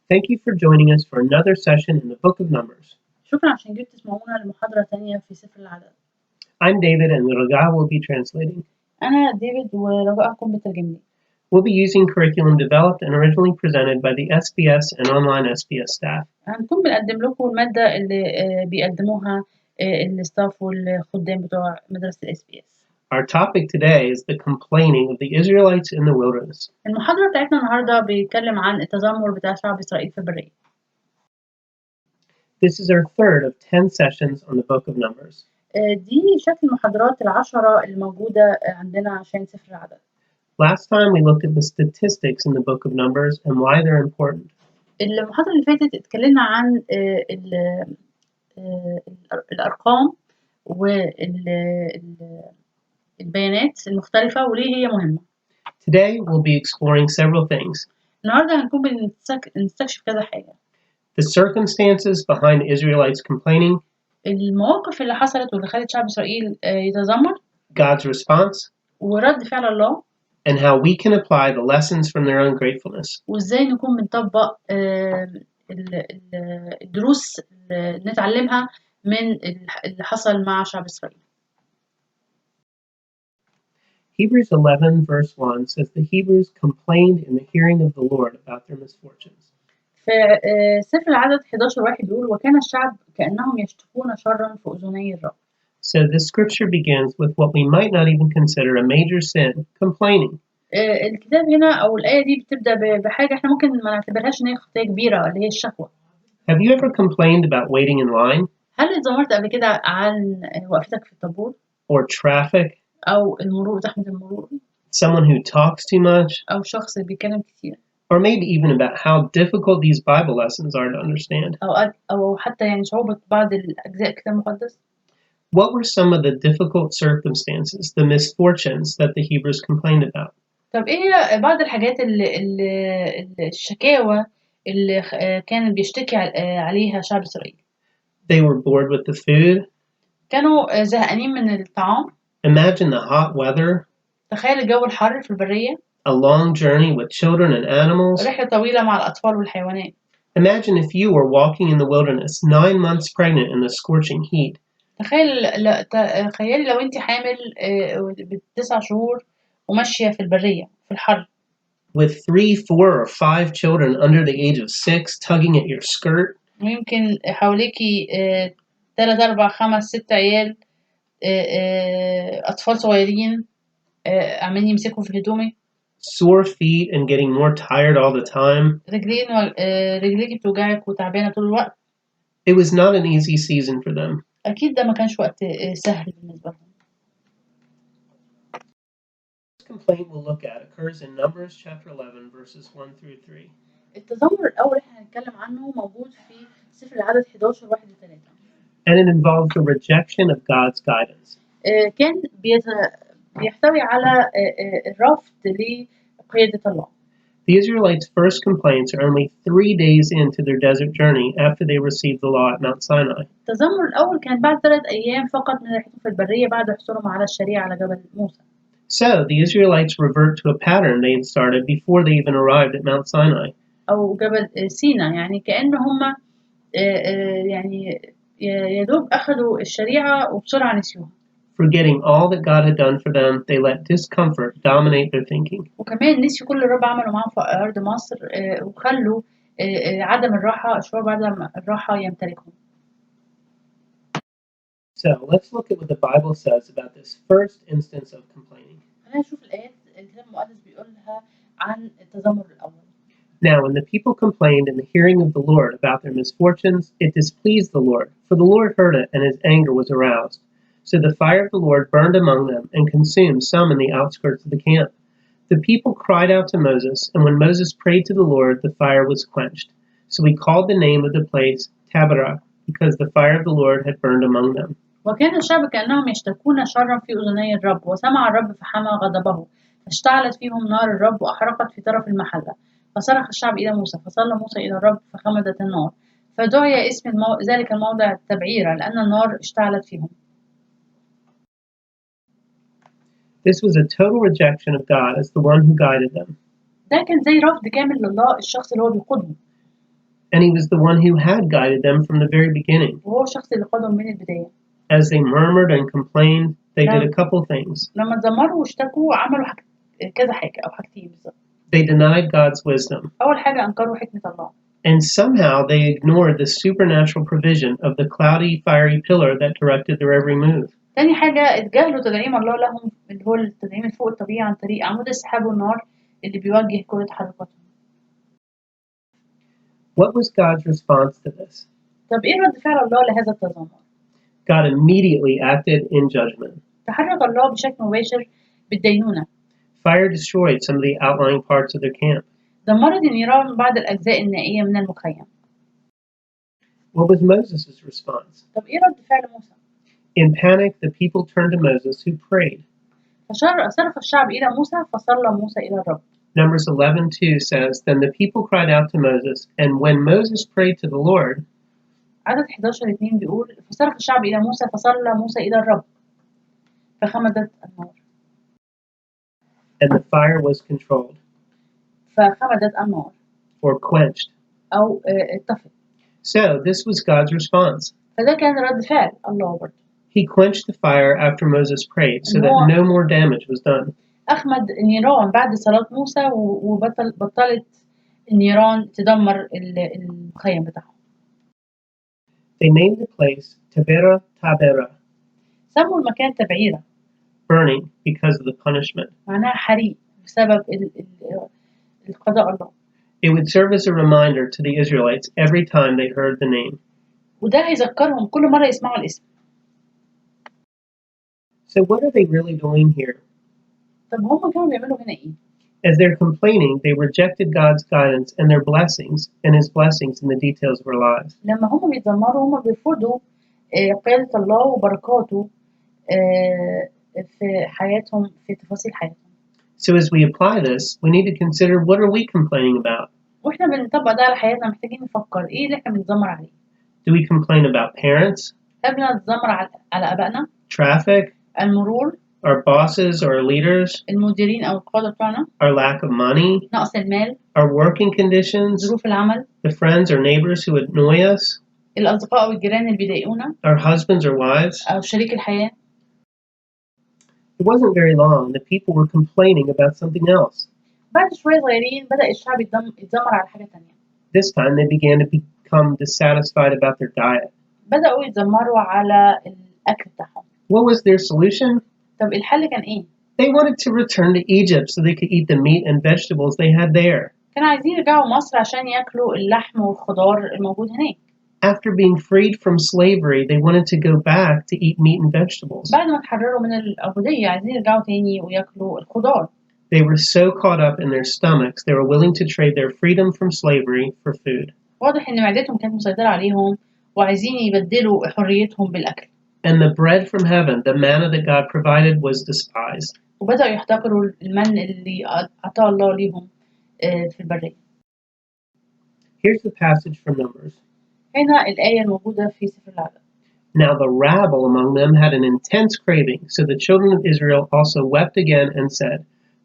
Thank you for joining us for another session in the book of Numbers. شكرا عشان جيت تسمعونا لمحاضرة تانية في سفر العدد. I'm David and Raga will be translating. أنا ديفيد ورجاءكم بترجم لي. We'll be using curriculum developed and originally presented by the SBS and online SBS staff. هنكون بنقدم لكم المادة اللي بيقدموها الستاف والخدام بتوع مدرسة SBS. Our topic today is the complaining of the Israelites in the wilderness. المحاضرة بتاعتنا النهاردة بيتكلم عن التذمر بتاع شعب إسرائيل في البرية. This is our third of 10 sessions on the book of Numbers. دي شكل المحاضرات العشرة الموجودة عندنا عشان سفر العدد. Last time we looked at the statistics in the book of Numbers and why they're important. المحاضرة اللي فاتت اتكلمنا عن الأرقام والبيانات المختلفة وليه هي مهمة. Today we'll be exploring several things. النهاردة هنكون بنستكشف كذا حاجة. The circumstances behind the Israelites complaining, المواقف اللي حصلت واللي خلت شعب إسرائيل يتذمر، God's response, ورد فعل الله، and how we can apply the lessons from their ungratefulness. وإزاي نكون بنطبق الدروس اللي نتعلمها من اللي حصل مع شعب إسرائيل. Hebrews 11 verse 1 says the Hebrews complained in the hearing of the Lord about their misfortunes. في سفر العدد 11:1 بيقول وكان الشعب كأنهم يشتكون شرا في أذني الرب. So this scripture begins with what we might not even consider a major sin, complaining. الكتاب هنا أو الآية دي بتبدأ بحاجة احنا ممكن ما نعتبرهاش إن هي خطية كبيرة اللي هي الشكوى. Have you ever complained about waiting in line? هل اتذمرت قبل كده عن وقفتك في الطابور؟ Or traffic? أو المرور، زحمة المرور؟ Someone who talks too much? أو شخص بيتكلم كتير؟ Or maybe even about how difficult these Bible lessons are to understand. أو حتى يعني صعوبة بعض الأجزاء الكتاب المقدس. What were some of the difficult circumstances, the misfortunes that the Hebrews complained about? طب إيه هي بعض الحاجات الشكاوى اللي كان بيشتكي عليها شعب إسرائيل؟ They were bored with the food. كانوا زهقانين من الطعام. Imagine the hot weather. تخيل الجو الحار في البرية. A long journey with children and animals. رحلة طويلة مع الأطفال والحيوانات. Imagine if you were walking in the wilderness 9 months pregnant in the scorching heat. تخيلي لو أنت حامل ب9 شهور وماشية في البرية في الحر. With 3, 4, or 5 children under the age of 6 tugging at your skirt. ويمكن حواليكي 3 4 5 6 عيال أطفال صغيرين عمالين يمسكوا في هدومك. Sore feet and getting more tired all the time. رجليكي بتوجعك وتعبانة طول الوقت. It was not an easy season for them. أكيد ده ما كانش وقت سهل بالنسبة لهم. The complaint we'll look at occurs in Numbers chapter 11 verses 1 through 3. التذمر الأول احنا هنتكلم عنه موجود في سفر العدد 11:1-3. And it involves the rejection of God's guidance. كان بيحتوي على الرفض لقيادة الله. The Israelites' first complaints are only 3 days into their desert journey after they received the law at Mount Sinai. التذمر الأول كان بعد 3 أيام فقط من رحلتهم في البرية بعد حصولهم على الشريعة على جبل موسى. So the Israelites revert to a pattern they had started before they even arrived at Mount Sinai. أو جبل سينا، يعني كأن هم يعني يدوب أخذوا الشريعة وبسرعة نسيوها. Forgetting all that God had done for them, they let discomfort dominate their thinking. وكمان نسيوا كل الرب عمله معاهم في أرض مصر وخلوا عدم الراحة، الشعور بعدم الراحة يمتلكهم. So let's look at what the Bible says about this first instance of complaining. أنا أشوف الآيات الكتاب المقدس بيقولها عن التذمر الأول. Now, when the people complained in the hearing of the Lord about their misfortunes, it displeased the Lord, for the Lord heard it, and his anger was aroused. So the fire of the Lord burned among them and consumed some in the outskirts of the camp. The people cried out to Moses, and when Moses prayed to the Lord, the fire was quenched. So he called the name of the place Taberah, because the fire of the Lord had burned among them. وكان الشعب كأنهم يشتكون شرا في أذني الرب، وسمع الرب فحمى غضبه، فاشتعلت فيهم نار الرب وأحرقت في طرف المحلة. فصرخ الشعب إلى موسى، فصلى موسى إلى الرب فخمدت النار، فدعي اسم ذلك الموضع تبعيرة لأن النار اشتعلت فيهم. This was a total rejection of God as the one who guided them. ده كان زي رفض كامل لله الشخص اللي هو بيقودهم. And he was the one who had guided them from the very beginning. وهو الشخص اللي قادهم من البداية. As they murmured and complained, they did a couple things. لما اتذمروا واشتكوا عملوا كذا حاجة أو حاجتين بالظبط. They denied God's wisdom. أول حاجة أنكروا حكمة الله. And somehow they ignored the supernatural provision of the cloudy, fiery pillar that directed their every move. تاني حاجة اتجاهلوا تدعيم الله لهم اللي هو التدعيم الفوق الطبيعي عن طريق عمود السحاب والنار اللي بيوجه كل تحركاتهم. What was God's response to this? طب إيه رد فعل الله لهذا التذمر؟ God immediately acted in judgment. تحرك الله بشكل مباشر بالدينونة. Fire destroyed some of the outlying parts of their camp. دمرت النيران بعض الأجزاء النائية من المخيم. What was Moses' response? طب إيه رد فعل موسى؟ In panic, the people turned to Moses, who prayed. صرخ الشعب إلى موسى فصلى موسى إلى الرب. Numbers 11:2 says, Then the people cried out to Moses, and when Moses prayed to the Lord, عدد 11:2 بيقول فصرخ الشعب إلى موسى فصلى موسى إلى الرب فخمدت النار. and the fire was controlled, فخمدت النار or quenched. أو اتطفت. So this was God's response. فده كان رد فعل الله برضه. He quenched the fire after Moses prayed, so that no more damage was done. أخمد النيران بعد صلاة موسى وبطلت النيران تدمر المخيم بتاعهم. They named the place Tabera, سموا المكان تبعيرة. burning because of the punishment. معناها حريق بسبب القضاء الله. It would serve as a reminder to the Israelites every time they heard the name. وده هيذكرهم كل مرة يسمعوا الاسم. So what are they really doing here? طب هم كانوا بيعملوا هنا إيه؟ As they're complaining, they rejected God's guidance and their blessings and His blessings in the details of our lives. لما هم بيتذمروا هم بيرفضوا قيادة الله وبركاته في حياتهم في تفاصيل حياتهم. So as we apply this, we need to consider, what are we complaining about? واحنا بنطبق ده على حياتنا محتاجين نفكر ايه اللي احنا بنتذمر عليه. Do we complain about parents? هل بنتذمر على ابائنا؟ Traffic? المرور؟ Our bosses or our leaders? المديرين او القادة بتوعنا؟ Our lack of money? نقص المال؟ Our working conditions? ظروف العمل؟ The friends or neighbors who annoy us? الأصدقاء والجيران اللي بيضايقونا؟ Our husbands or wives? أو شريك الحياة؟ It wasn't very long that people were complaining about something else. بعد شوية صغيرين بدأ الشعب يتذمر على حاجة تانية. This time they began to become dissatisfied about their diet. بدأوا يتذمروا على الأكل بتاعهم. What was their solution? طب الحل كان إيه؟ They wanted to return to Egypt so they could eat the meat and vegetables they had there. كانوا عايزين يرجعوا مصر عشان ياكلوا اللحم والخضار الموجود هناك. After being freed from slavery, they wanted to go back to eat meat and vegetables. بعد ما اتحرروا من العبودية عايزين يرجعوا تاني وياكلوا الخضار. They were so caught up in their stomachs, they were willing to trade their freedom from slavery for food. واضح إن معدتهم كانت مسيطرة عليهم وعايزين يبدلوا حريتهم بالأكل. And the bread from heaven, the manna that God provided, was despised. وبدأوا يحتقروا المن اللي أعطاه الله ليهم في البرية. Here's the passage from Numbers. هنا الآية الموجودة في سفر العدد. Now the rabble among them had an intense craving, so the children of Israel also wept again and said,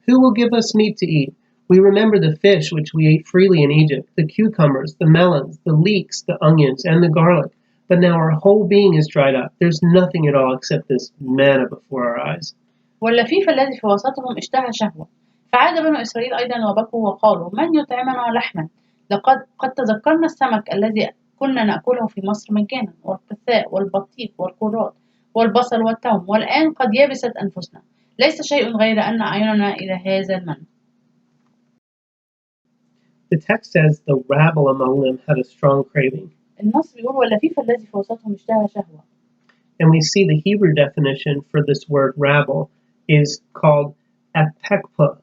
Who will give us meat to eat? We remember the fish which we ate freely in Egypt, the cucumbers, the melons, the leeks, the onions, and the garlic. But now our whole being is dried up. There's nothing at all except this manna before our eyes. واللفيف الذي في وسطهم اشتهى شهوة فعاد بنو إسرائيل أيضا وبكوا وقالوا من يطعمنا لحما قد تذكرنا السمك الذي كنا نأكله في مصر مجانا والقثاء والبطيخ والكرات والبصل والثوم والآن قد يبست أنفسنا ليس شيء غير أن أعيننا إلى هذا المن. The text says the rabble among them had a strong craving. النص بيقول واللفيف الذي في وسطهم اشتهى شهوة. And we see the Hebrew definition for this word rabble is called apekpa.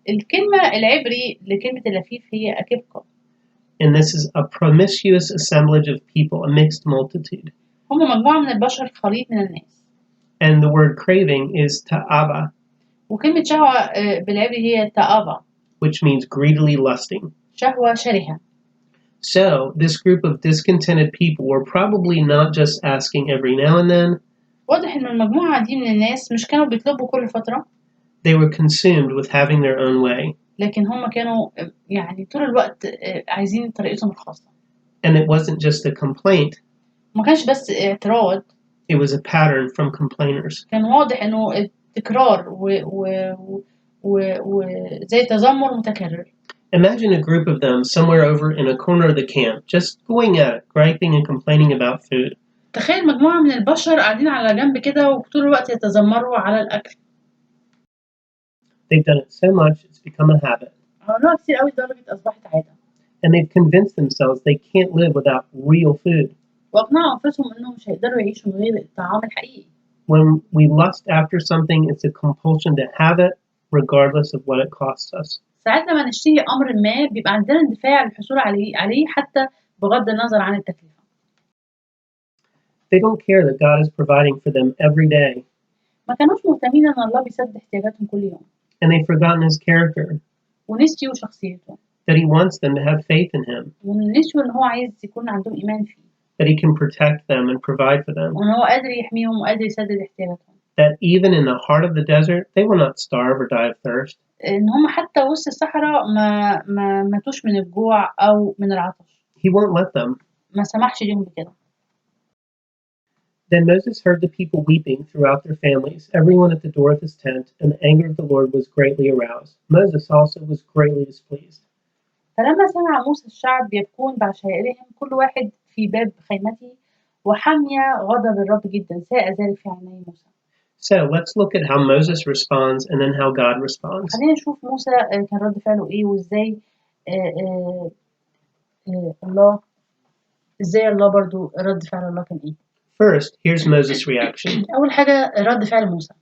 الكلمة العبري لكلمة اللفيف هي أكبقة. And this is a promiscuous assemblage of people, a mixed multitude. هم مجموعة من البشر خليط من الناس. And the word craving is ta'ava. وكلمة شهوة بالعبري هي تأبى. Which means greedily lusting. شهوة شرهة. So, this group of discontented people were probably not just asking every now and then. واضح إن المجموعة دي من الناس مش كانوا بيطلبوا كل فترة. They were consumed with having their own way. لكن هم كانوا يعني طول الوقت عايزين طريقتهم الخاصة. And it wasn't just a complaint, ما كانش بس اعتراض، it was a pattern from complainers. كان واضح إنه تكرار وزي تذمر متكرر. Imagine a group of them somewhere over in a corner of the camp, just going at it, griping and complaining about food. تخيل مجموعة من البشر قاعدين على جنب كده وطول الوقت يتذمروا على الأكل. They've done it so much, it's become a habit. عملوها كتير قوي لدرجة أصبحت عادة. And they've convinced themselves they can't live without real food. وأقنعوا أنفسهم إنهم مش هيقدروا يعيشوا من غير الطعام الحقيقي. When we lust after something, it's a compulsion to have it, regardless of what it costs us. ساعات لما نشتهي أمر ما بيبقى عندنا اندفاع للحصول عليه حتى بغض النظر عن التكلفة. They don't care that God is providing for them every day. ما كانوش مهتمين إن الله بيسد احتياجاتهم كل يوم. And they've forgotten His character, ونسيوا شخصيته. that He wants them to have faith in Him, ونسيوا إن هو عايز يكون عندهم إيمان فيه. that He can protect them and provide for them, وإن هو قادر يحميهم وقادر يسدد احتياجاتهم. that even in the heart of the desert, they will not starve or die of thirst. إن هم حتى وسط الصحراء ما ماتوش من الجوع أو من العطش. He won't let them. ما سمحش ليهم بكده. Then Moses heard the people weeping throughout their families, everyone at the door of his tent, and the anger of the Lord was greatly aroused. Moses also was greatly displeased. فلما سمع موسى الشعب يبكون بعشائرهم كل واحد في باب خيمته وحمي غضب الرب جدا ساء ذلك في عيني موسى. So let's look at how Moses responds and then how God responds. خلينا نشوف موسى كان رد فعله ايه وازاي الله برضو رد فعل الله كان ايه. First, here's Moses' reaction. أول حاجة رد فعل موسى.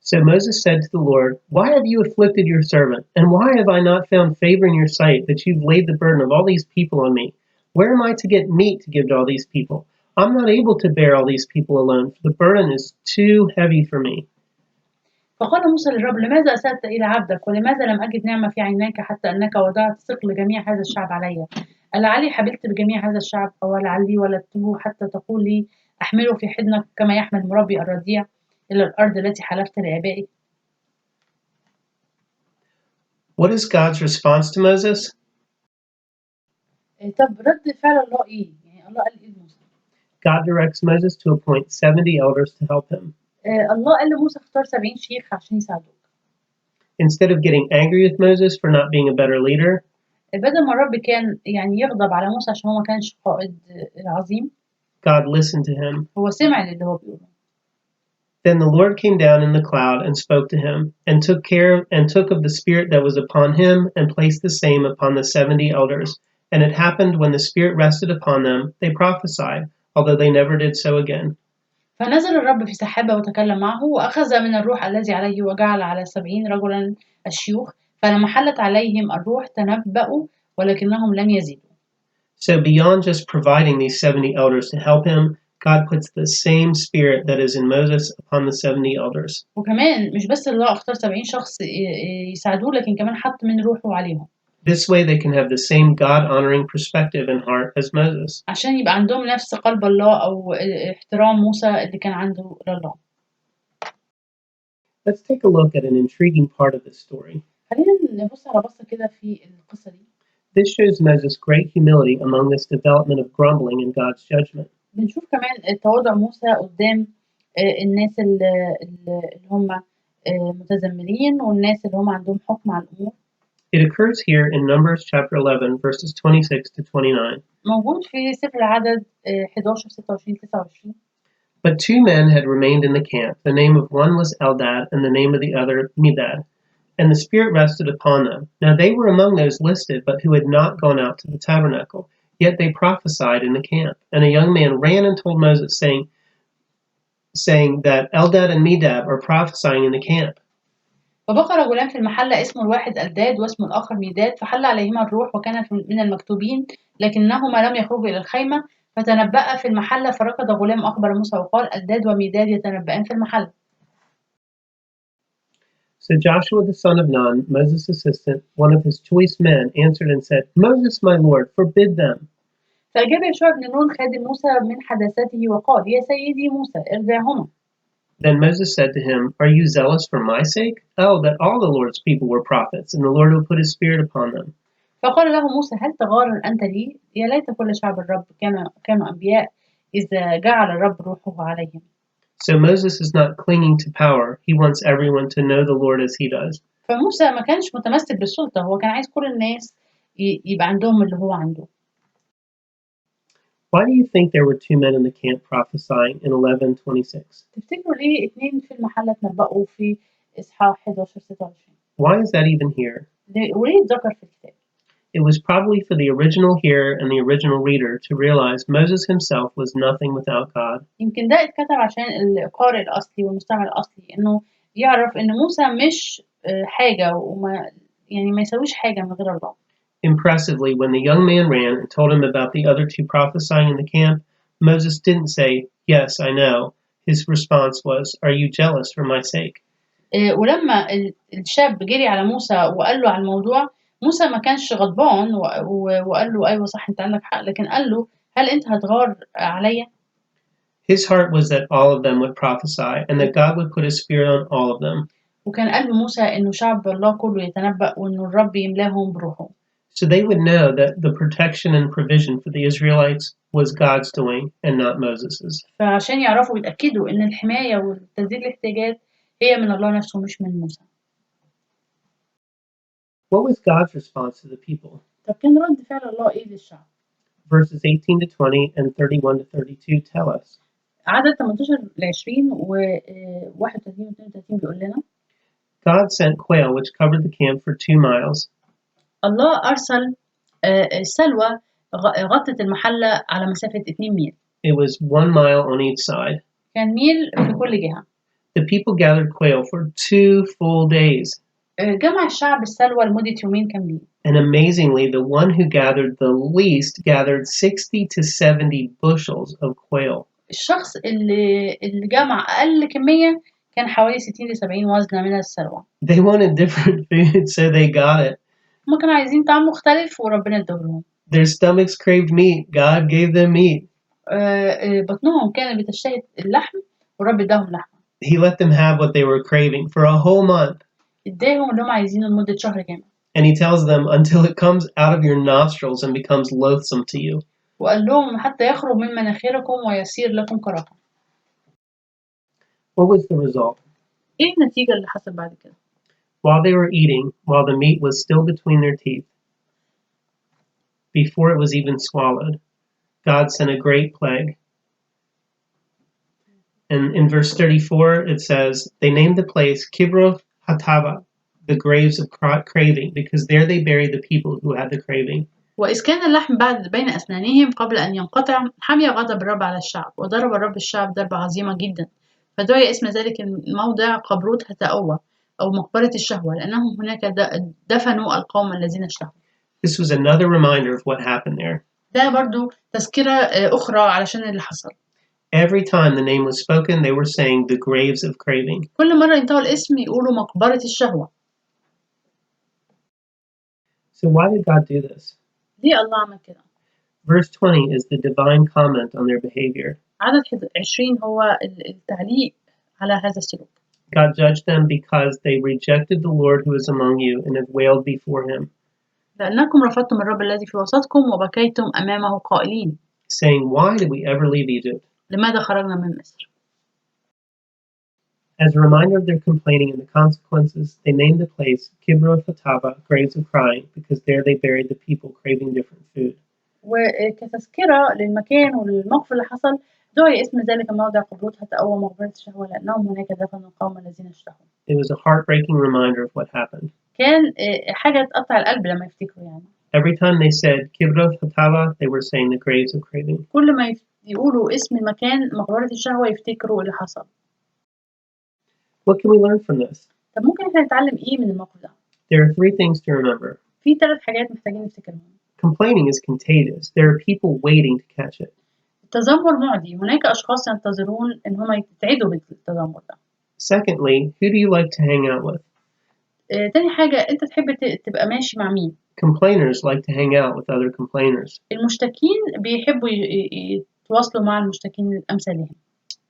So Moses said to the Lord, "Why have you afflicted your servant? And why have I not found favor in your sight that you've laid the burden of all these people on me? Where am I to get meat to give to all these people? I'm not able to bear all these people alone, for the burden is too heavy for me." فقال موسى للرب: لماذا أسأت إلى عبدك ولماذا لم أجد نعمة في عينيك حتى أنك وضعت ثقل جميع هذا الشعب علي؟ ألعلي حبلت بجميع هذا الشعب أو لعلي ولدته حتى تقول لي أحمله في حضنك كما يحمل مربي الرضيع إلى الأرض التي حلفت لآبائي. What is God's response to Moses? طب رد فعل الله إيه؟ يعني الله قال إيه لموسى؟ God directs Moses to appoint 70 elders to help him. الله قال لموسى اختار 70 شيخ عشان يساعدوك. Instead of getting angry with Moses for not being a better leader, بدل ما الرب كان يعني يغضب على موسى عشان هو ما كانش قائد عظيم، God listened to him. هو سمع اللي هو بيقوله. Then the Lord came down in the cloud and spoke to him, and took of the spirit that was upon him, and placed the same upon the 70 elders. And it happened when the Spirit rested upon them, they prophesied, although they never did so again. فنزل الرب في سحابة وتكلم معه وأخذ من الروح الذي عليه وجعل على 70 رجلا الشيوخ فلما حلت عليهم الروح تنبأوا ولكنهم لم يزيدوا. So beyond just providing these 70 elders to help him, God puts the same spirit that is in Moses upon the 70 elders. وكمان مش بس الله اختار 70 شخص يساعدوه لكن كمان حط من روحه عليهم. This way they can have the same God-honoring perspective and heart as Moses. عشان يبقى عندهم نفس قلب الله أو احترام موسى اللي كان عنده لله. Let's take a look at an intriguing part of this story. خلينا نبص على بصة كده في القصة دي. This shows Moses' great humility among this development of grumbling in God's judgment. بنشوف كمان تواضع موسى قدام الناس اللي هم متذمرين والناس اللي هم عندهم حكم على الأمور. It occurs here in Numbers chapter 11, verses 26 to 29. موجود في سفر العدد 11 26 29. But 2 men had remained in the camp. The name of one was Eldad, and the name of the other Medad. And the Spirit rested upon them. Now they were among those listed, but who had not gone out to the tabernacle. Yet they prophesied in the camp. And a young man ran and told Moses, saying that Eldad and Medad are prophesying in the camp. فبقى رجلان في المحلة اسمه الواحد ألداد واسمه الآخر ميداد فحل عليهما الروح وكان من المكتوبين لكنهما لم يخرجوا إلى الخيمة فتنبأ في المحلة فركض غلام أخبر موسى وقال ألداد وميداد يتنبأان في المحلة. So Joshua the son of Nun, Moses' assistant, one of his choice men, answered and said, "Moses, my Lord, forbid them." فأجاب يشوع بن نون خادم موسى من حدثته وقال يا سيدي موسى ارجعهما. Then Moses said to him, "Are you zealous for my sake? Oh, that all the Lord's people were prophets, and the Lord will put his spirit upon them." فقال له موسى هل تغار أنت لي؟ يا ليت كل شعب الرب كانوا أنبياء إذا جعل الرب روحه عليهم. So Moses is not clinging to power. He wants everyone to know the Lord as he does. فموسى ما كانش متمسك بالسلطة، هو كان عايز كل الناس يبقى عندهم اللي هو عنده. Why do you think there were two men in the camp prophesying in 11:26? تفتكروا ليه اتنين في المحلة اتنبأوا في إصحاح 11-26؟ Why is that even here? وليه اتذكر في الكتاب؟ It was probably for the original hearer and the original reader to realize Moses himself was nothing without God. يمكن ده اتكتب عشان القارئ الأصلي والمستمع الأصلي إنه يعرف إن موسى مش حاجة وما يعني ما يسويش حاجة من غير الله. Impressively, when the young man ran and told him about the other two prophesying in the camp, Moses didn't say, "Yes, I know." His response was, "Are you jealous for my sake?" ولما الشاب جري على موسى وقال له على الموضوع، موسى ما كانش غضبان وقال له أيوة صح أنت عندك حق، لكن قال له هل أنت هتغار عليا؟ His heart was that all of them would prophesy and that God would put his spirit on all of them. وكان قلب موسى إنه شعب الله كله يتنبأ وإنه الرب يملاهم بروحه. So they would know that the protection and provision for the Israelites was God's doing and not Moses's. فعشان يعرفوا ويتأكدوا إن الحماية وتسديد الاحتياجات هي من الله نفسه مش من موسى. What was God's response to the people? طب كان رد فعل الله إيه للشعب؟ Verses 18-20 and 31-32 tell us. عدد 18-20 و31-32 بيقول لنا God sent quail which covered the camp for 2 miles. الله أرسل سلوى غطت المحلة على مسافة 2 ميل. It was 1 mile on each side. كان ميل في كل جهة. The people gathered quail for 2 full days. جمع الشعب السلوى لمدة 2 كاملين. And amazingly, the one who gathered the least gathered 60 to 70 bushels of quail. الشخص اللي جمع أقل كمية كان حوالي 60-70 وزنة من السلوى. They wanted different food, so they got it. هما كانوا عايزين طعم مختلف وربنا اداهولهم. Their stomachs craved meat. God gave them meat. بطنهم كانت بتشتهي اللحم والرب اداهم لحمة. He let them have what they were craving for a whole month. اداهم اللي هم عايزينه لمدة شهر كامل. And he tells them until it comes out of your nostrils and becomes loathsome to you. وقال لهم حتى يخرج من مناخيركم ويصير لكم كراهة. What was the result? ايه النتيجة اللي حصل بعد كده؟ While they were eating, while the meat was still between their teeth, before it was even swallowed, God sent a great plague. And in verse 34, it says, they named the place Kibroth Hatava, the graves of craving, because there they buried the people who had the craving. وإذ كان اللحم بعد بين أسنانهم قبل أن ينقطع حمي غضب الرب على الشعب وضرب الرب الشعب ضربة عظيمة جدا فدعي اسم ذلك الموضع قبروت هتأوى أو مقبرة الشهوة لأنهم هناك دفنوا القوم الذين اشتهوا. This was another reminder of what happened there. ده برضو تذكرة أخرى علشان اللي حصل. Every time the name was spoken, they were saying the graves of craving. كل مرة ينطقوا الاسم يقولوا مقبرة الشهوة. So why did God do this? ليه الله عمل كده؟ Verse 20 is the divine comment on their behavior. عدد 20 هو التعليق على هذا السلوك. God judged them because they rejected the Lord who is among you and have wailed before him, لأنكم رفضتم الرب الذي في وسطكم وبكيتم أمامه قائلين. saying, "Why did we ever leave Egypt?" لماذا خرجنا من مصر؟ As a reminder of their complaining and the consequences, they named the place Kibroth Hatava, graves of crying, because there they buried the people craving different food. وكتذكرة للمكان وللموقف اللي حصل دعي اسم ذلك الموضع قبروت هتأوى مقبرة الشهوة لأنهم هناك دفنوا القوم الذين اشتهوا. It was a heartbreaking reminder of what happened. كان حاجة تقطع القلب لما يفتكروا يعني. Every time they said Kibroth Hatava, they were saying the graves of craving. كل ما يقولوا اسم المكان مقبرة الشهوة يفتكروا اللي حصل. What can we learn from this? طب ممكن احنا نتعلم ايه من الموقف ده؟ There are 3 things to remember. في 3 حاجات محتاجين نفتكرهم. Complaining is contagious. There are people waiting to catch it. التذمر معدي، هناك أشخاص ينتظرون إن هم يتعدوا بالتذمر ده. Secondly, who do you like to hang out with? تاني حاجة أنت تحب تبقى ماشي مع مين؟ Complainers like to hang out with other complainers. المشتكين بيحبوا يتواصلوا مع المشتكين الأمثالهم.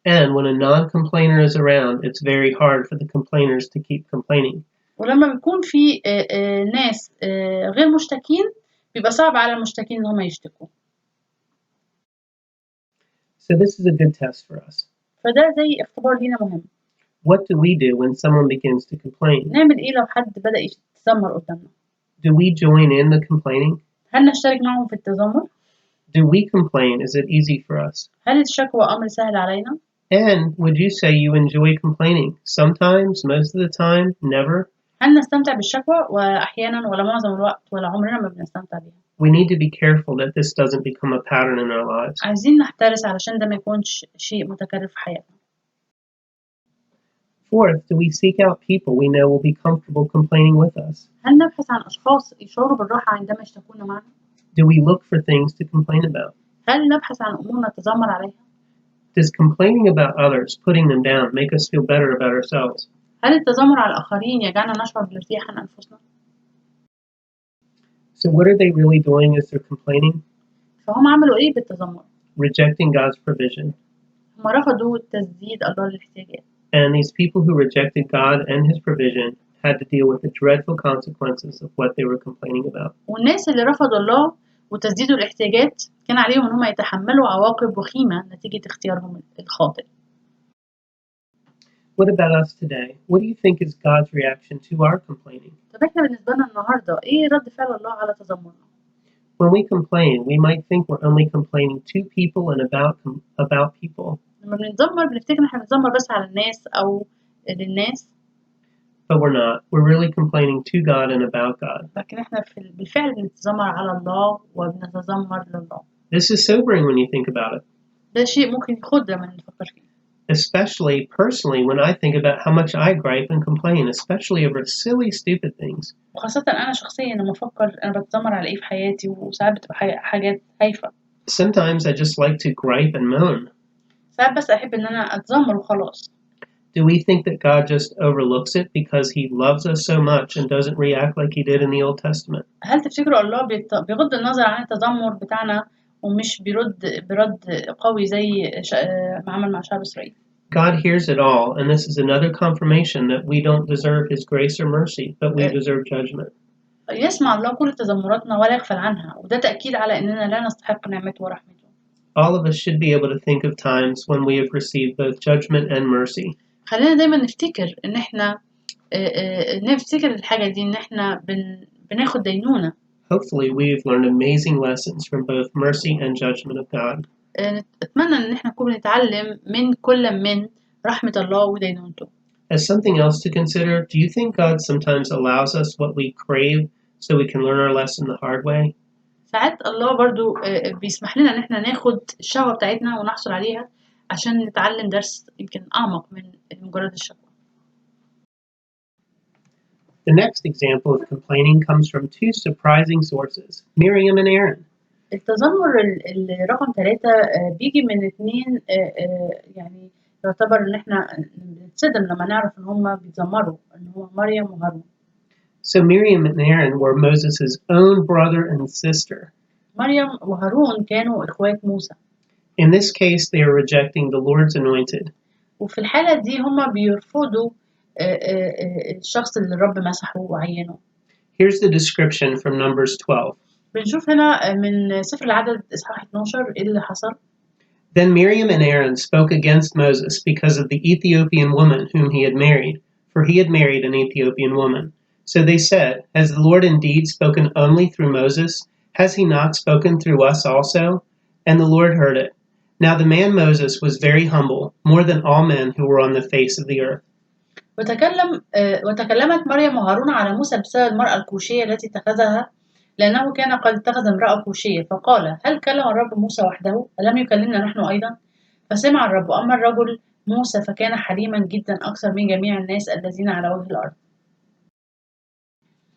And when a non-complainer is around, it's very hard for the complainers to keep complaining. ولما بيكون في ناس غير مشتكين بيبقى صعب على المشتكين إن هم يشتكوا. So this is a good test for us. فده زي اختبار لينا مهم. What do we do when someone begins to complain? نعمل إيه لو حد بدأ يتذمر قدامنا؟ Do we join in the complaining? هل نشترك معهم في التذمر؟ Do we complain? Is it easy for us? هل الشكوى أمر سهل علينا؟ And would you say you enjoy complaining? Sometimes, most of the time, never? هل نستمتع بالشكوى وأحيانا ولا معظم الوقت ولا عمرنا ما بنستمتع بيها؟ We need to be careful that this doesn't become a pattern in our lives. عايزين نحترس علشان ده ما يكونش شيء متكرر في حياتنا. Fourth, do we seek out people we know will be comfortable complaining with us? هل نبحث عن أشخاص يشعروا بالراحة عندما يشتكون معنا؟ Do we look for things to complain about? هل نبحث عن أمور نتذمر عليها؟ Does complaining about others, putting them down, make us feel better about ourselves? هل التذمر على الآخرين يجعلنا نشعر بالارتياح عن أنفسنا؟ So what are they really doing as they're complaining? فهم عملوا إيه بالتذمر؟ Rejecting God's provision. هم رفضوا تسديد الله للاحتياجات. And these people who rejected God and His provision had to deal with the dreadful consequences of what they were complaining about. والناس اللي رفضوا الله وتسديد الاحتياجات كان عليهم إن هم يتحملوا عواقب وخيمة نتيجة اختيارهم الخاطئ. What about us today? What do you think is God's reaction to our complaining? طب إحنا بالنسبة لنا النهاردة إيه رد فعل الله على تذمرنا؟ When we complain, we might think we're only complaining to people and about people. لما بنتذمر بنفتكر إن إحنا بنتذمر بس على الناس أو للناس. But we're not. We're really complaining to God and about God. لكن إحنا بالفعل بنتذمر على الله وبنتذمر لله. This is sobering when you think about it. ده شيء ممكن يخد لما نفكر فيه. Especially personally when I think about how much I gripe and complain, especially over silly, stupid things. وخاصة أنا شخصيا لما أفكر أنا بتذمر على إيه في حياتي وساعات بتبقى حاجات هايفة. Sometimes I just like to gripe and moan. ساعات بس أحب إن أنا أتذمر وخلاص. Do we think that God just overlooks it because He loves us so much and doesn't react like He did in the Old Testament? هل تفتكروا الله بيغض النظر عن التذمر بتاعنا ومش برد قوي زي ما عمل مع شعب إسرائيل؟ God hears it all, and this is another confirmation that we don't deserve His grace or mercy, but we deserve judgment. يسمع الله كل تذمراتنا ولا يغفل عنها، وده تأكيد على إننا لا نستحق نعمته ورحمته. All of us should be able to think of times when we have received both judgment and mercy. خلينا دايما نفتكر إن إحنا نفتكر الحاجة دي إن إحنا بناخد دينونة. Hopefully we've learned amazing lessons from both mercy and judgment of God. أتمنى إن إحنا نكون بنتعلم من كل من رحمة الله ودينونته. As something else to consider, do you think God sometimes allows us what we crave so we can learn our lesson the hard way? ساعات الله برضو بيسمح لنا إن إحنا ناخد الشهوة بتاعتنا ونحصل عليها عشان نتعلم درس يمكن أعمق من مجرد الشهوة. The next example of complaining comes from two surprising sources, Miriam and Aaron. التذمر الرقم 3 بيجي من 2 يعني يعتبر إن إحنا بنتصدم لما نعرف إن هما بيتذمروا إن هو مريم وهارون. So Miriam and Aaron were Moses' own brother and sister. مريم وهارون كانوا إخوات موسى. In this case, they are rejecting the Lord's anointed. وفي الحالة دي هما بيرفضوا الشخص اللي الرب مسحه وعينه. Here's the description from Numbers 12. بنشوف هنا من سفر العدد إصحاح 12 إيه اللي حصل. Then Miriam and Aaron spoke against Moses because of the Ethiopian woman whom he had married, for he had married an Ethiopian woman. So they said, Has the Lord indeed spoken only through Moses? Has he not spoken through us also? And the Lord heard it. Now the man Moses was very humble, more than all men who were on the face of the earth. وتكلمت مريم وهارون على موسى بسبب المرأة الكوشية التي اتخذها لأنه كان قد اتخذ امرأة كوشية فقال هل كلم الرب موسى وحده ألم يكلمنا نحن أيضا فسمع الرب أما الرجل موسى فكان حليما جدا أكثر من جميع الناس الذين على وجه الأرض.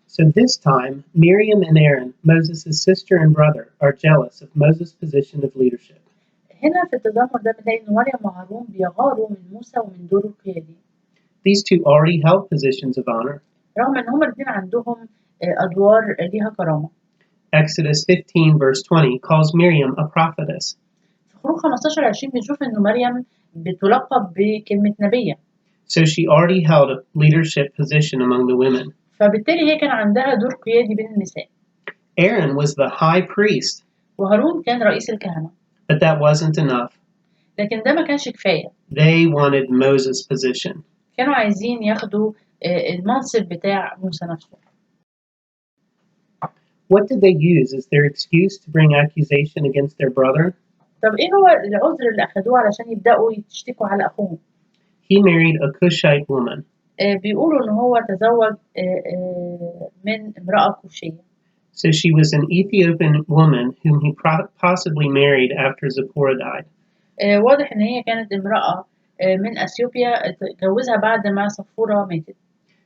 So this time, Miriam and Aaron, Moses' sister and brother, are jealous of Moses' position of leadership. هنا في التذمر ده بنلاقي إن مريم وهارون بيغاروا من موسى ومن دوره القيادي. These two already held positions of honor. رغم إن هما الاتنين عندهم أدوار ليها كرامة. Exodus 15 verse 20 calls Miriam a prophetess. في خروج 15-20 بنشوف إنه مريم بتلقب بكلمة نبية. So she already held a leadership position among the women. فبالتالي هي كان عندها دور قيادي بين النساء. Aaron was the high priest, وهارون كان رئيس الكهنة. but that wasn't enough. لكن ده ما كانش كفاية. They wanted Moses' position. كانوا عايزين ياخدوا المنصب بتاع موسى نفسه. What did they use as their excuse to bring accusation against their brother? طب ايه هو العذر اللي اخدوه علشان يبدأوا يشتكوا على اخوهم؟ He married a Cushite woman. بيقولوا ان هو تزوج من امرأة كوشية. So she was an Ethiopian woman whom he possibly married after Zipporah died. واضح ان هي كانت امرأة من اثيوبيا اتجوزها بعد ما صفورة ماتت.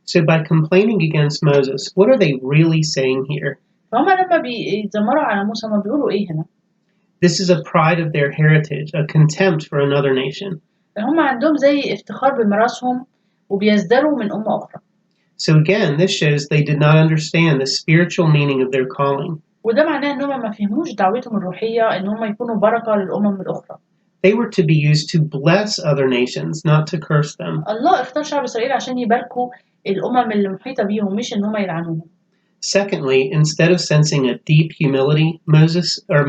So by complaining against Moses, what are they really saying here? فهم لما بيتذمروا على موسى ما بيقولوا ايه هنا؟ This is a pride of their heritage, a contempt for another nation. هم عندهم زي افتخار بميراثهم وبيزدروا من أمة أخرى. So again, this shows they did not understand the spiritual meaning of their calling. وده معناه ان هم ما فهموش دعوتهم الروحية ان هم يكونوا بركة للأمم الأخرى. They were to be used to bless other nations, not to curse them. الله اختار شعب إسرائيل عشان يباركوا الأمم اللي محيطة بيهم مش ان هم يلعنوهم. Secondly, instead of sensing a deep humility,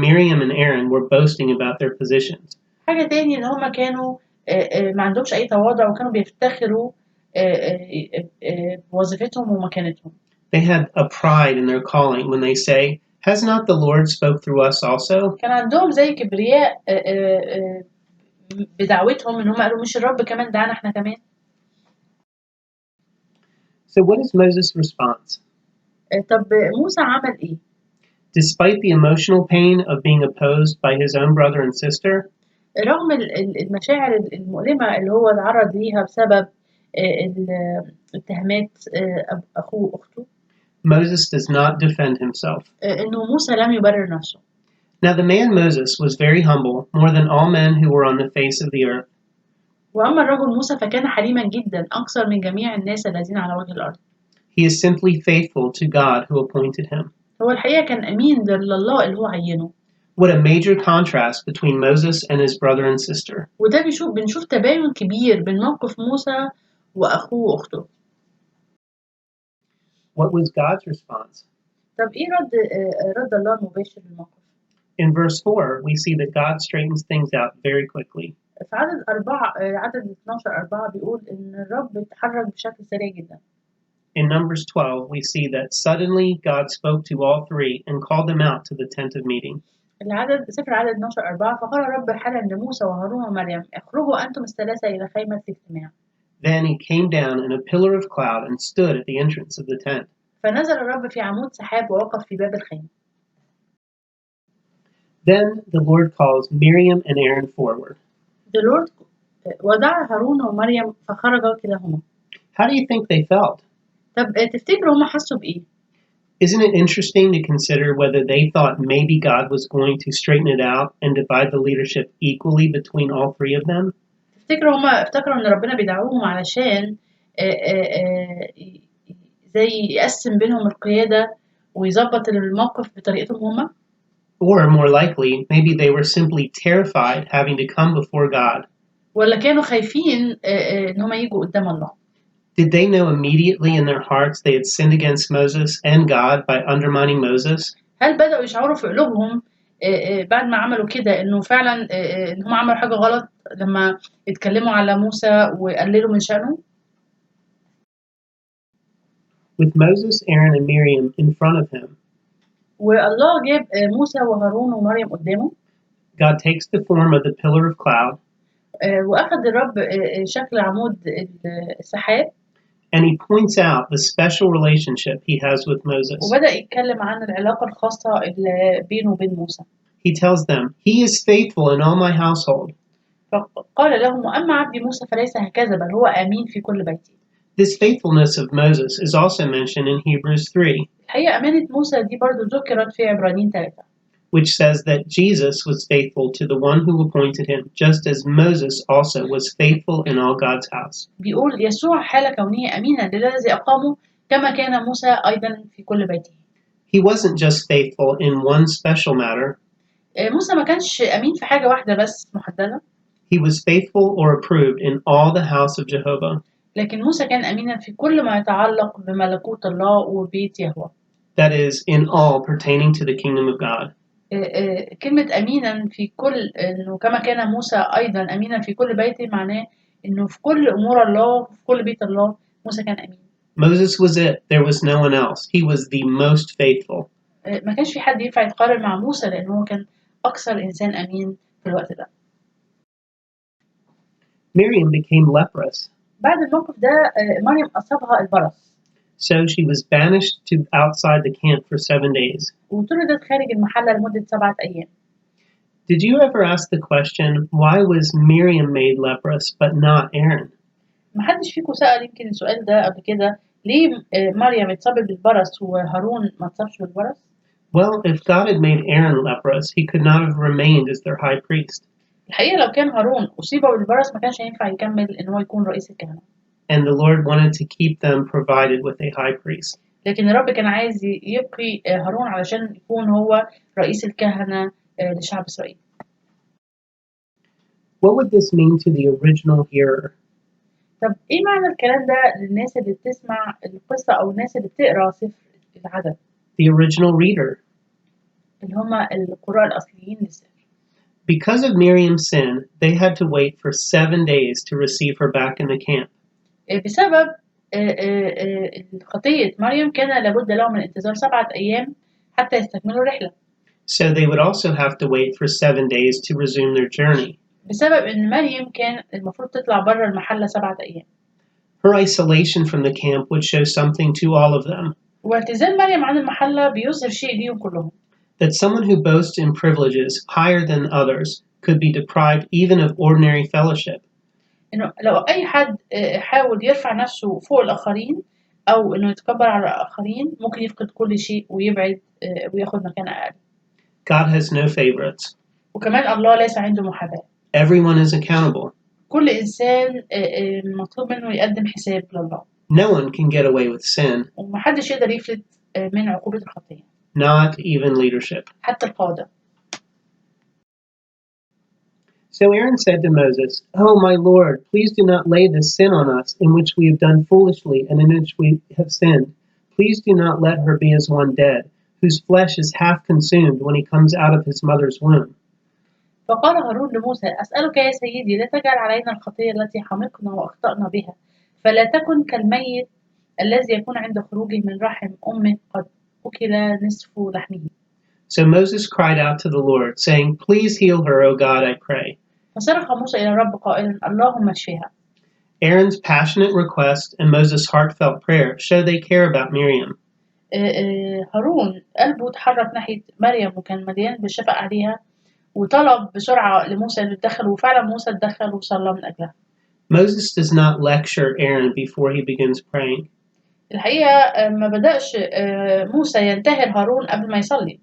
Miriam and Aaron were boasting about their positions. حاجة تاني ان هم كانوا ما عندهمش أي تواضع وكانوا بيفتخروا بوظيفتهم ومكانتهم. They had a pride in their calling when they say, "Has not the Lord spoke through us also?" كان عندهم زي كبرياء بدعوتهم ان هم قالوا مش الرب كمان دعانا احنا كمان. So what is Moses' response? طب موسى عمل ايه؟ Despite the emotional pain of being opposed by his own brother and sister, رغم المشاعر المؤلمة اللي هو اتعرض ليها بسبب الاتهامات أخوه وأخته. Moses does not defend himself. إنه موسى لم يبرر نفسه. Now the man Moses was very humble, more than all men who were on the face of the earth. وأما الرجل موسى فكان حليما جدا أكثر من جميع الناس الذين على وجه الأرض. He is simply faithful to God who appointed him. هو الحقيقة كان أمين لله اللي هو عينه. What a major contrast between Moses and his brother and sister. وده بنشوف تباين كبير بين موقف موسى وأخوه وأخته. What was God's response? طب إيه رد الله المباشر للموقف؟ In verse 4, we see that God straightens things out very quickly. في عدد 12:4 بيقول إن الرب اتحرك بشكل سريع جدا. In Numbers 12, we see that suddenly God spoke to all three and called them out to the tent of meeting. سفر العدد 12:4 فقال الرب حالا لموسى وهارون ومريم اخرجوا أنتم الثلاثة إلى خيمة الاجتماع. Then he came down in a pillar of cloud and stood at the entrance of the tent. فنزل الرب في عمود سحاب ووقف في باب الخيمة. Then the Lord calls Miriam and Aaron forward. The Lord ودعا هارون ومريم فخرجا كلاهما. How do you think they felt? طب تفتكروا هم حسوا بإيه؟ Isn't it interesting to consider whether they thought maybe God was going to straighten it out and divide the leadership equally between all three of them? تفتكروا هم افتكروا إن ربنا بيدعوهم علشان زي يقسم بينهم القيادة ويظبط الموقف بطريقتهم هم؟ Or more likely, maybe they were simply terrified having to come before God. ولا كانوا خايفين إن هم يجوا قدام الله. Did they know immediately in their hearts they had sinned against Moses and God by undermining Moses? هل بدأوا يشعروا في قلوبهم بعد ما عملوا كده إنه فعلا إن هم عملوا حاجة غلط لما اتكلموا على موسى وقللوا من شأنه؟ With Moses, Aaron, and Miriam in front of him, والله جاب موسى وهارون ومريم قدامه. God takes the form of the pillar of cloud. وأخذ الرب شكل عمود السحاب. And he points out the special relationship he has with Moses. وبدأ يتكلم عن العلاقة الخاصة اللي بينه وبين موسى. He tells them, "He is faithful in all my household." فقال لهم وأما عبدي موسى فليس هكذا بل هو أمين في كل بيتي. This faithfulness of Moses is also mentioned in Hebrews 3. الحقيقة أمانة موسى دي برضو ذكرت في عبرانيين 3. Which says that Jesus was faithful to the one who appointed him, just as Moses also was faithful in all God's house. بيقول يسوع حال كونه أمينا للذي أقامه كما كان موسى أيضا في كل بيته. He wasn't just faithful in one special matter. موسى ما كانش أمين في حاجة واحدة بس محددة. He was faithful or approved in all the house of Jehovah. لكن موسى كان أمينا في كل ما يتعلق بملكوت الله وبيت يهوه. that is, in all pertaining to the kingdom of God. كلمة أمينا في كل إنه كما كان موسى أيضا أمينا في كل بيته معناه إنه في كل أمور الله في كل بيت الله موسى كان أمين. Moses was it. There was no one else. He was the most faithful. ما كانش في حد ينفع يتقارن مع موسى لأنه هو كان أكثر إنسان أمين في الوقت ده. Miriam became leprous. بعد الموقف ده مريم أصابها البرص. So she was banished to outside the camp for 7 days. وطردت خارج المحلة لمدة 7 أيام. Did you ever ask the question, why was Miriam made leprous but not Aaron? محدش فيكم سأل يمكن السؤال ده قبل كده ليه مريم اتصابت بالبرص وهارون ما اتصابش بالبرص؟ Well, if God had made Aaron leprous, he could not have remained as their high priest. الحقيقة لو كان هارون أصيب بالبرص ما كانش هينفع يكمل إن هو يكون رئيس الكهنة. And the Lord wanted to keep them provided with a high priest. لكن الرب كان عايز يبقي هارون علشان يكون هو رئيس الكهنة لشعب إسرائيل. What would this mean to the original hearer? طب إيه معنى الكلام ده للناس اللي بتسمع القصة أو الناس اللي بتقرأ سفر العدد؟ The original reader. اللي هما القراء الأصليين للسفر. Because of Miriam's sin, they had to wait for 7 days to receive her back in the camp. بسبب خطية مريم كان لابد لهم من انتظار 7 أيام حتى يستكملوا الرحلة. So they would also have to wait for 7 days to resume their journey. بسبب إن مريم كان المفروض تطلع بره المحلة 7 أيام. Her isolation from the camp would show something to all of them. واعتزال مريم عن المحلة بيظهر شيء ليهم كلهم. That someone who boasts in privileges higher than others could be deprived even of ordinary fellowship. إنه لو أي حد حاول يرفع نفسه فوق الآخرين أو إنه يتكبر على الآخرين ممكن يفقد كل شيء ويبعد وياخد مكان أقل. God has no favorites. وكمان الله ليس عنده محاباة. Everyone is accountable. كل إنسان مطلوب منه يقدم حساب لله. No one can get away with sin. ومحدش يقدر يفلت من عقوبة الخطية. Not even leadership. حتى القادة. So Aaron said to Moses, "Oh, my Lord, please do not lay this sin on us, in which we have done foolishly and in which we have sinned. Please do not let her be as one dead, whose flesh is half consumed when he comes out of his mother's womb." فقال هارون لموسى: أسألك يا سيدي لا تجعل علينا الخطية التي حمقنا وأخطأنا بها، فلا تكن كالميت الذي يكون عند خروجه من رحم أمه قد أكل نصف لحمه. So Moses cried out to the Lord, saying, "Please heal her, O God, I pray." فصرخ موسى إلى الرب قائلا: اللهم اشفها. Aaron's passionate request and Moses' heartfelt prayer show they care about Miriam. هارون قلبه اتحرك ناحية مريم وكان مليان بالشفقة عليها وطلب بسرعة لموسى إنه يتدخل وفعلا موسى اتدخل وصلى من أجلها. Moses does not lecture Aaron before he begins praying. الحقيقة ما بدأش موسى ينتهر هارون قبل ما يصلي.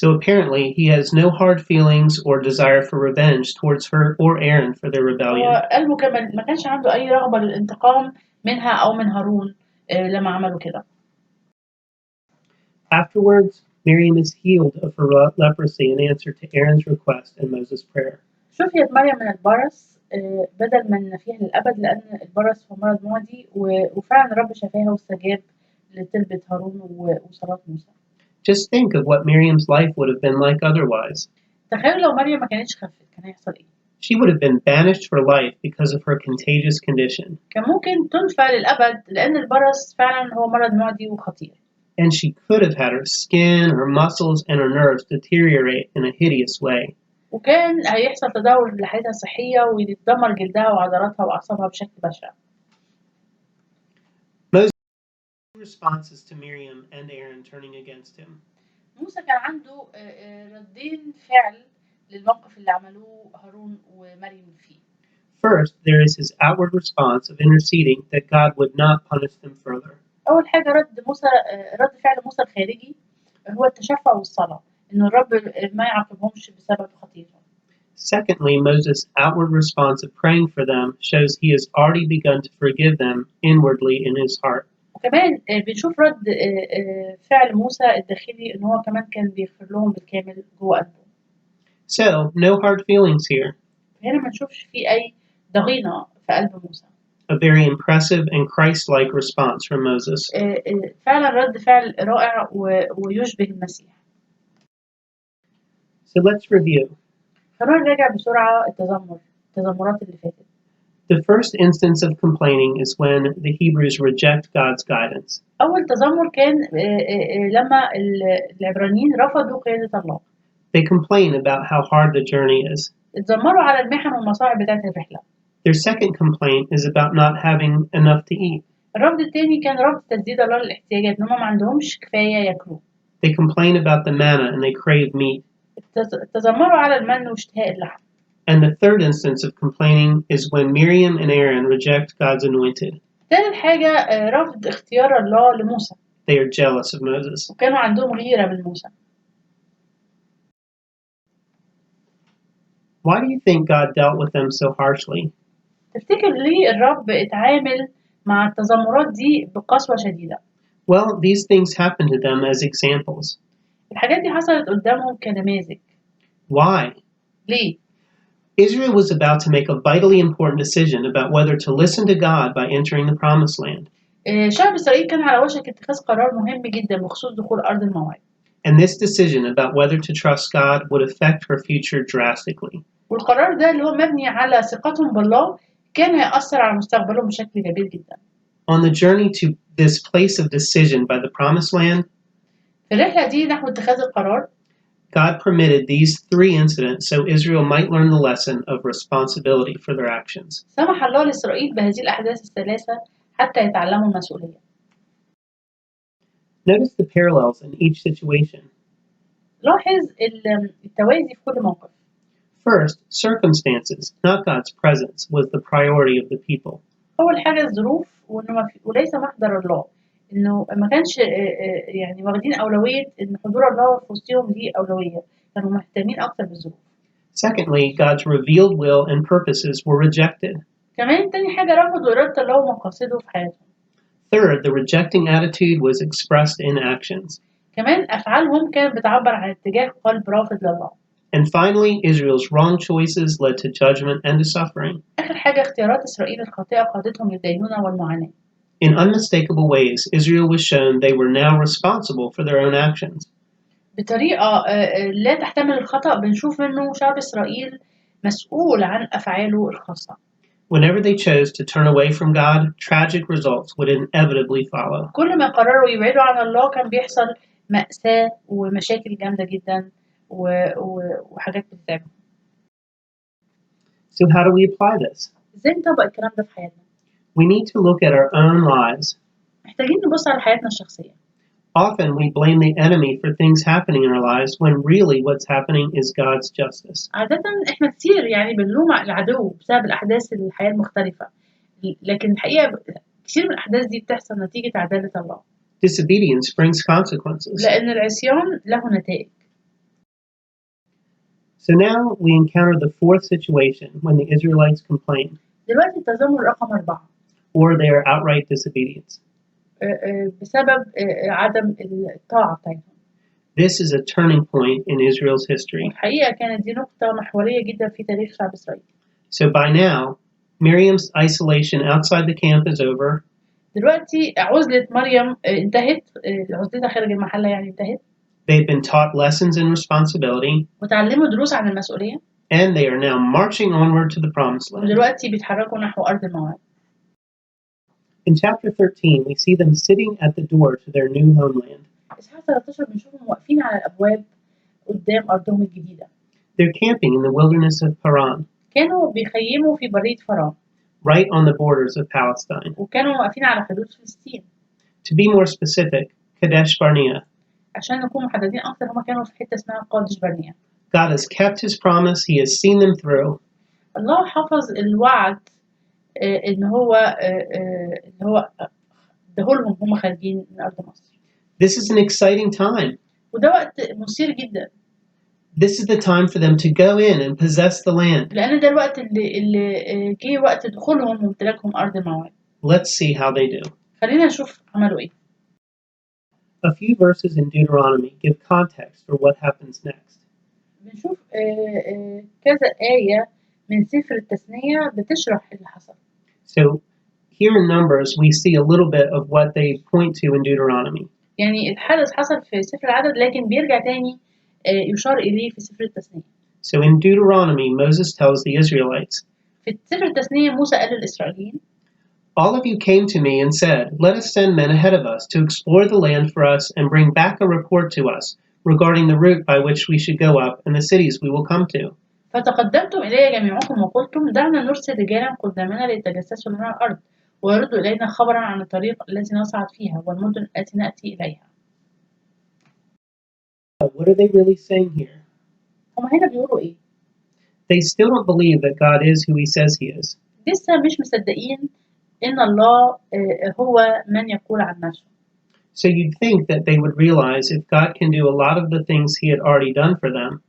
So apparently he has no hard feelings or desire for revenge towards her or Aaron for their rebellion. هو قلبه كمان ما كانش عنده أي رغبة للانتقام منها أو من هارون لما عملوا كده. Afterwards, Miriam is healed of her leprosy in answer to Aaron's request and Moses' prayer. شفيت مريم من البرص بدل من نفيها للأبد لأن البرص هو مرض معدي وفعلا الرب شفاها واستجاب لطلبة هارون وصلاة موسى. Just think of what Miriam's life would have been like otherwise. تخيلوا لو مريم ما كانتش خفت كان هيحصل إيه؟ She would have been banished for life because of her contagious condition. كان ممكن تنفى للأبد لأن البرص فعلا هو مرض معدي وخطير. And she could have had her skin, her muscles, and her nerves deteriorate in a hideous way. وكان هيحصل تدهور لحالتها الصحية ويتدمر جلدها وعضلاتها وأعصابها بشكل بشع. Moses' responses to Miriam and Aaron turning against him. موسى كان عنده ردين فعل للموقف اللي عملوه هارون ومريم فيه. First, there is his outward response of interceding that God would not punish them further. أول حاجة رد فعل موسى الخارجي هو التشفع والصلاة إنه الرب ما يعاقبهمش بسبب خطيئتهم. Secondly, Moses' outward response of praying for them shows he has already begun to forgive them inwardly in his heart. وكمان بنشوف رد فعل موسى الداخلي إن هو كمان كان بيغفر لهم بالكامل جوه قلبه. So, no hard feelings here. هنا ما نشوفش فيه أي ضغينة في قلب موسى. a very impressive and Christ-like response from Moses. فعلا رد فعل رائع ويشبه المسيح. So let's review. خلونا نراجع بسرعة التذمرات اللي فاتت. The first instance of complaining is when the Hebrews reject God's guidance. أول تذمر كان لما العبرانيين رفضوا قيادة الله. They complain about how hard the journey is. اتذمروا على المحن والمصاعب بتاعت الرحلة. Their second complaint is about not having enough to eat. الرفض التاني كان رفض تسديد الله للاحتياجات، إن هم ما عندهمش كفاية ياكلوا. They complain about the manna and they crave meat. تذمروا على المن واشتهاء اللحم. And the third instance of complaining is when Miriam and Aaron reject God's anointed. ثالث حاجة رفض اختيار الله لموسى. They are jealous of Moses. وكانوا عندهم غيرة من موسى. Why do you think God dealt with them so harshly? تفتكر ليه الرب اتعامل مع التذمرات دي بقسوة شديدة؟ Well, these things happened to them as examples. الحاجات دي حصلت قدامهم كنماذج. Why? ليه؟ Israel was about to make a vitally important decision about whether to listen to God by entering the Promised Land. شعب إسرائيل كان على وشك اتخاذ قرار مهم جدا بخصوص دخول أرض الموعد. And this decision about whether to trust God would affect her future drastically. والقرار ده اللي هو مبني على ثقتهم بالله كان هيأثر على مستقبلهم بشكل كبير جدا. On the journey to this place of decision by the Promised Land, في الرحلة دي نحو اتخاذ القرار God permitted these three incidents so Israel might learn the lesson of responsibility for their actions. سمح الله لإسرائيل بهذه الأحداث الثلاثة حتى يتعلموا المسؤولية. Notice the parallels in each situation. لاحظ التوازي في كل موقف. First, circumstances, not God's presence, was the priority of the people. أول حاجة الظروف وليس محضر الله. إنه ما كانش يعني واخدين أولوية إن حضور الله في وسطهم دي أولوية. كانوا مهتمين أكتر بالظروف. Secondly, God's revealed will and purposes were rejected. كمان تاني حاجة رفضوا إرادة الله ومقاصده في حياتهم. Third, the rejecting attitude was expressed in actions. كمان أفعالهم كانت بتعبر عن اتجاه قلب رافض لله. And finally, Israel's wrong choices led to judgment and to suffering. آخر حاجة اختيارات إسرائيل الخاطئة قادتهم للدينونة والمعاناة. In unmistakable ways, Israel was shown they were now responsible for their own actions. بطريقة لا تحتمل الخطأ بنشوف إنه شعب إسرائيل مسؤول عن أفعاله الخاصة. Whenever they chose to turn away from God, tragic results would inevitably follow. كل ما قرروا يبعدوا عن الله كان بيحصل مأساة ومشاكل جامدة جدا وحاجات بتتعبهم. So how do we apply this? إزاي نطبق الكلام ده في حياتنا؟ We need to look at our own lives. محتاجين نبص على حياتنا الشخصية. Often we blame the enemy for things happening in our lives when really what's happening is God's justice. عادة إحنا كتير يعني بنلوم العدو بسبب الأحداث الحياة المختلفة، لكن الحقيقة كتير من الأحداث دي بتحصل نتيجة عدالة الله. Disobedience brings consequences. لأن العصيان له نتائج. So now we encounter the fourth situation when the Israelites complain. دلوقتي التذمر رقم 4. Or they are outright disobedience. بسبب عدم الطاعة بتاعتهم. This is a turning point in Israel's history. الحقيقة كانت دي نقطة محورية جدا في تاريخ شعب إسرائيل. So by now, Miriam's isolation outside the camp is over. دلوقتي عزلة مريم انتهت، عزلتها خارج المحلة يعني انتهت. They've been taught lessons in responsibility. وتعلموا دروس عن المسؤولية. And they are now marching onward to the promised land. ودلوقتي بيتحركوا نحو أرض الموعد. In chapter 13, we see them sitting at the door to their new homeland. إصحاح 13 بنشوفهم واقفين على الأبواب قدام أرضهم الجديدة. They're camping in the wilderness of Paran. كانوا بيخيموا في برية فران. Right on the borders of Palestine. وكانوا واقفين على حدود فلسطين. To be more specific, Kadesh Barnea. عشان نكون محددين أكتر هما كانوا في حتة اسمها قادش برنيا. God has kept his promise. He has seen them through. الله حفظ الوعد إن هو ادهولهم هم خارجين من أرض مصر. This is an exciting time. وده وقت مثير جدا. This is the time for them to go in and possess the land. لأن ده الوقت اللي جه وقت دخولهم وامتلاكهم أرض الموعد. Let's see how they do. خلينا نشوف عملوا إيه. A few verses in Deuteronomy give context for what happens next. بنشوف كذا آية من سفر التثنية بتشرح اللي حصل. So here in Numbers, we see a little bit of what they point to in Deuteronomy. يعني الحدث حصل في سفر العدد لكن بيرجع تاني يشار إليه في سفر التثنية. So in Deuteronomy, Moses tells the Israelites, في سفر التثنية موسى قال للإسرائيليين: all of you came to me and said, let us send men ahead of us to explore the land for us and bring back a report to us regarding the route by which we should go up and the cities we will come to. فتقدمتم إلي جميعكم وقلتم: دعنا نرسل رجالا قدامنا ليتجسسوا لنا الأرض ويردوا إلينا خبرا عن الطريق التي نصعد فيها والمدن التي نأتي إليها. What are they really saying here? هم هنا بيقولوا إيه؟ They still don't believe that God is who he says he is. لسه مش مصدقين إن الله هو من يقول عن نفسه. So you'd think that they would realize if God can do a lot of the things he had already done for them,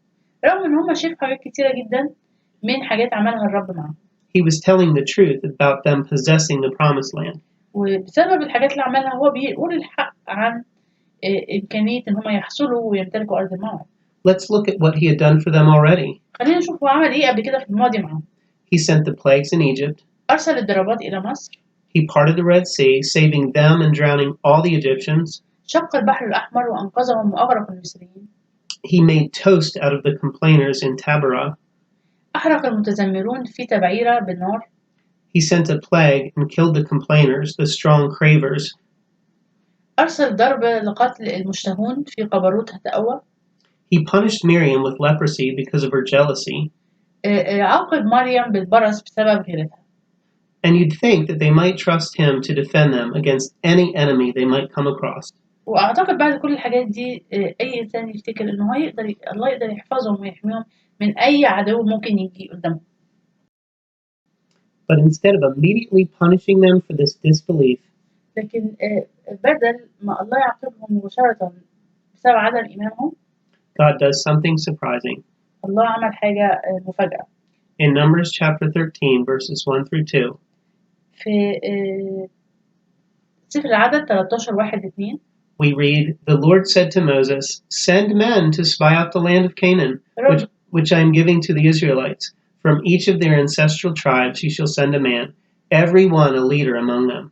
رغم إن هم شافوا حاجات كتيرة جدا من حاجات عملها الرب معاهم. he was telling the truth about them possessing the promised land. وبسبب الحاجات اللي عملها هو بيقول الحق عن إمكانية إن هم يحصلوا ويمتلكوا أرض الموعد. Let's look at what he had done for them already. خلينا نشوف هو عمل إيه قبل كده في الماضي معاهم. He sent the plagues in Egypt. أرسل الضربات إلى مصر. He parted the Red Sea, saving them and drowning all the Egyptians. شق البحر الأحمر وأنقذهم وأغرق المصريين. He made toast out of the complainers in Taberah. أحرق المتذمرون في تبعيرة بالنار. He sent a plague and killed the complainers, the strong cravers. أرسل ضرب لقتل المشتهون في قبروت هتأوى. He punished Miriam with leprosy because of her jealousy. عاقب مريم بالبرص بسبب غيرتها. And you'd think that they might trust him to defend them against any enemy they might come across. وأعتقد بعد كل الحاجات دي أي إنسان يفتكر إن هو الله يقدر يحفظهم ويحميهم من أي عدو ممكن يجي قدامهم. But instead of immediately punishing them for this disbelief, لكن بدل ما الله يعاقبهم مباشرة بسبب عدم إيمانهم، God does something surprising. الله عمل حاجة مفاجأة. In Numbers chapter 13, verses 1 through 2, في سفر العدد 13:1-2 we read, the Lord said to Moses, send men to spy out the land of Canaan, which I am giving to the Israelites. From each of their ancestral tribes you shall send a man, every one a leader among them.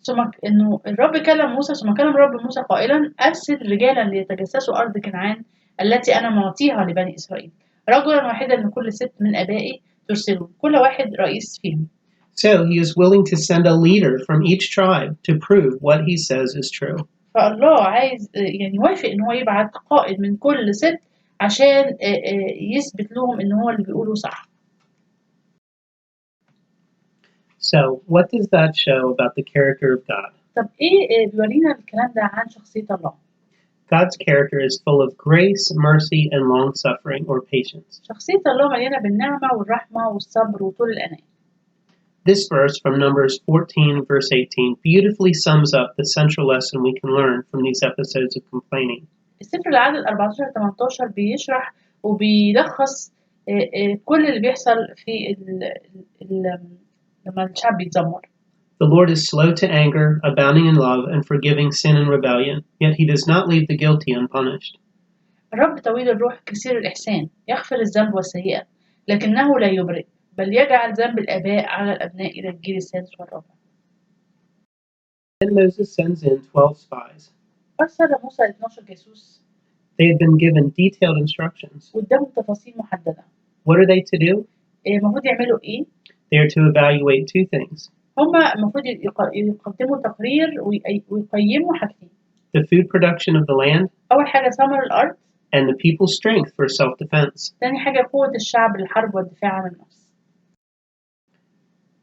ثم إنه الرب كلم موسى، ثم كلم الرب موسى قائلا: أرسل رجالا ليتجسسوا أرض كنعان التي أنا معطيها لبني إسرائيل، رجلا واحدا لكل ست من آبائي ترسلون، كل واحد رئيس فيهم. So he is willing to send a leader from each tribe to prove what he says is true. فالله عايز يعني وافق إن هو يبعت قائد من كل ست عشان يثبت لهم إن هو اللي بيقوله صح. So what does that show about the character of God? طب إيه بيورينا الكلام ده عن شخصية الله؟ God's character is full of grace, mercy, and long-suffering or patience. شخصية الله مليانة بالنعمة والرحمة والصبر وطول الأناة. This verse from Numbers 14, verse 18, beautifully sums up the central lesson we can learn from these episodes of complaining. السفر العدد 14-18 بيشرح وبيلخص كل اللي بيحصل في لما الشعب بيتذمر. The Lord is slow to anger, abounding in love, and forgiving sin and rebellion, yet he does not leave the guilty unpunished. الرب طويل الروح كثير الإحسان، يغفر الذنب والسيئة، لكنه لا يبرئ، بل يجعل ذنب الآباء على الأبناء إلى الجيل السادس والرابع. Then Moses sends in 12 spies. أرسل موسى 12 جاسوس. They had been given detailed instructions. واداهم تفاصيل محددة. What are they to do? المفروض يعملوا إيه؟ They are to evaluate two things. هما المفروض يقدموا تقرير ويقيموا حاجتين. The food production of the land. أول حاجة ثمر الأرض. And the people's strength for self-defense. ثاني حاجة قوة الشعب للحرب والدفاع عن النفس.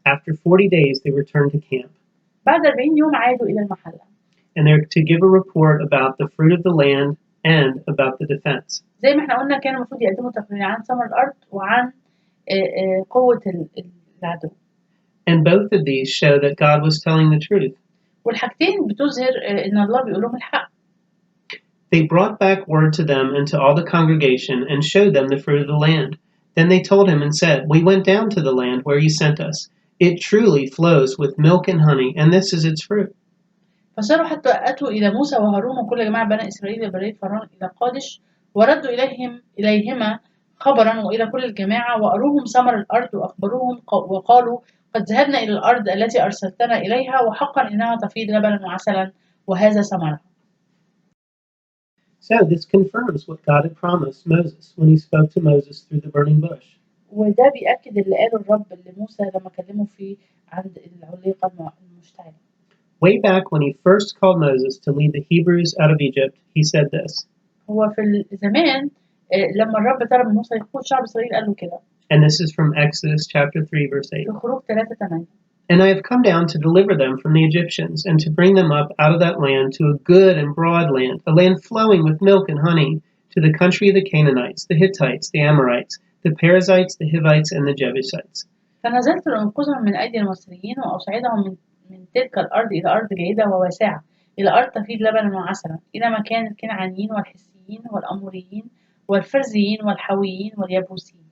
After 40 days, they returned to camp. بعد 40 يوم عادوا إلى المحلة. And they're to give a report about the fruit of the land and about the defense. زي ما احنا قلنا كانوا المفروض يقدموا تقرير عن ثمر الأرض وعن قوة العدو. And both of these show that God was telling the truth. والحاجتين بتظهر إن الله بيقول لهم الحق. They brought back word to them and to all the congregation and showed them the fruit of the land. Then they told him and said, we went down to the land where you sent us. It truly flows with milk and honey, and this is its fruit. فصاروا حتى أتوا إلى موسى وهارون وكل جماعة بني إسرائيل برية فرعون إلى قادش وردوا إليهما خبرا وإلى كل الجماعة وأروهم ثمر الأرض وأخبروهم وقالوا قد ذهبنا إلى الأرض التي أرسلتنا إليها وحقا إنها تفيض لبنا وعسلا وهذا ثمرها. So this confirms what God had promised Moses when he spoke to Moses through the burning bush. وده بيأكد اللي قاله الرب لموسى لما كلمه فيه عند العليقة المشتعلة. Way back when he first called Moses to lead the Hebrews out of Egypt, he said this. هو في الزمان لما الرب طلب موسى يقود شعب إسرائيل قال له كده. And this is from Exodus chapter 3 verse 8. في خروج 3:8. And I have come down to deliver them from the Egyptians and to bring them up out of that land to a good and broad land, a land flowing with milk and honey, to the country of the Canaanites, the Hittites, the Amorites, the Perizzites, the Hivites, and the Jebusites. فنزلت لأنقذهم من أيدي المصريين وأصعدهم من تلك الأرض إلى أرض جيدة وواسعة، إلى أرض تفيض لبنا وعسلا، إلى مكان الكنعانيين والحسيين والأموريين والفرزيين والحويين واليبوسيين.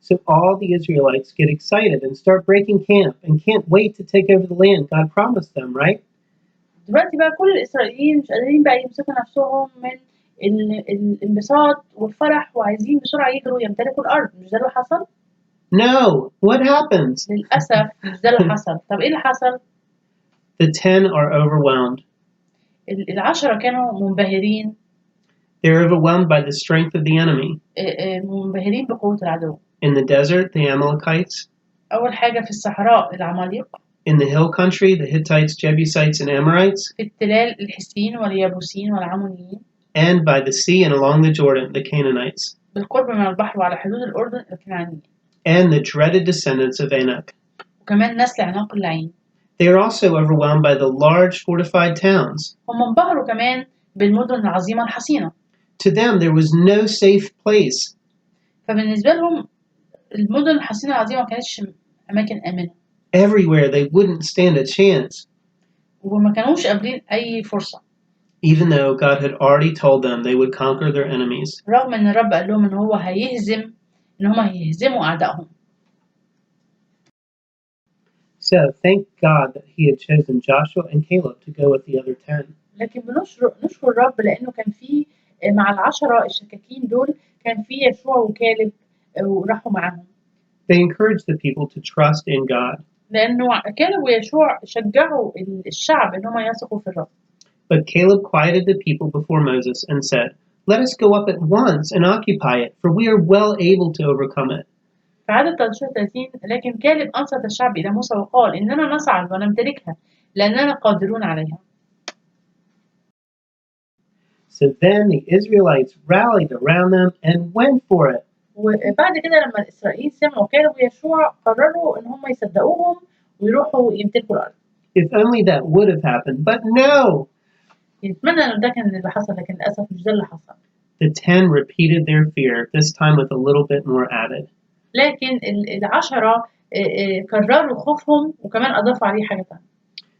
So all the Israelites get excited and start breaking camp and can't wait to take over the land God promised them, right? دلوقتي بقى كل الإسرائيليين مش قادرين بقى يمسكوا نفسهم من الانبساط والفرح وعايزين بسرعة يجروا يمتلكوا الأرض. مش ده اللي حصل؟ No, what happens? للأسف مش ده اللي حصل. طب إيه اللي حصل؟ The 10 are overwhelmed. 10 كانوا منبهرين. They're overwhelmed by the strength of the enemy. منبهرين بقوة العدو. In the desert, the Amalekites. أول حاجة في الصحراء العماليق. In the hill country, the Hittites, Jebusites, and Amorites. في التلال الحسيين واليابوسيين والعمونيين. And by the sea and along the Jordan, the Canaanites. بالقرب من البحر وعلى حدود الأردن الكنعانيين. And the dreaded descendants of Anak. وكمان نسل عناق اللعين. They are also overwhelmed by the large fortified towns. هم انبهروا كمان بالمدن العظيمة الحصينة. To them, there was no safe place. فبالنسبة لهم المدن الحصينة العظيمة ما كانتش أماكن آمنة. Everywhere they wouldn't stand a chance. وما كانوش قابلين أي فرصة. Even though God had already told them they would conquer their enemies. رغم إن الرب قال لهم إن هم هيهزموا أعدائهم. So thank God that He had chosen Joshua and Caleb to go with the other 10. لكن نشكر الرب لأنه كان في مع 10 الشكاكين دول كان في يشوع وكالب وراحوا معاهم. They encouraged the people to trust in God. لأنه كالب ويشوع شجعوا الشعب إن هم يثقوا في الرب. But Caleb quieted the people before Moses and said, "Let us go up at once and occupy it, for we are well able to overcome it." في عدد 33 لكن كالب أنصت الشعب إلى موسى وقال إننا نصعد ونمتلكها لأننا قادرون عليها. So then the Israelites rallied around them and went for it. وبعد كده لما الإسرائيليين سمعوا كالب ويشوع قرروا إن هم يصدقوهم ويروحوا يمتلكوا الأرض. If only that would have happened, but no! نتمنى إن ده كان اللي حصل لكن للأسف مش ده اللي حصل. The 10 repeated their fear, this time with a little bit more added. لكن 10 كرروا خوفهم وكمان أضافوا عليه حاجة تانية.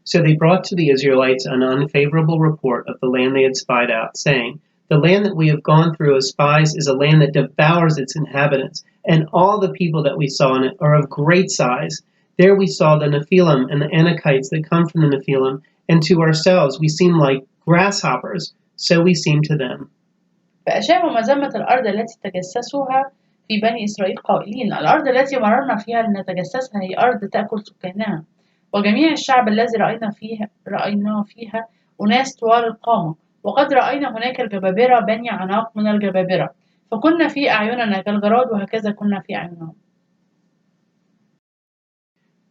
So they brought to the Israelites an unfavorable report of the land they had spied out, saying, "The land that we have gone through as spies is a land that devours its inhabitants, and all the people that we saw in it are of great size. There we saw the Nephilim and the Anakites that come from the Nephilim, and to ourselves we seem like grasshoppers, so we seem to them." فأشاعوا مذمة الأرض التي تجسسوها في بني إسرائيل قائلين الأرض التي مررنا فيها لنتجسسها هي أرض تأكل سكانها وجميع الشعب الذي رأينا فيها أناس طوال القامة وقد رأينا هناك الجبابرة بني عناق من الجبابرة فكنا في أعيننا كالجراد وهكذا كنا في أعينهم.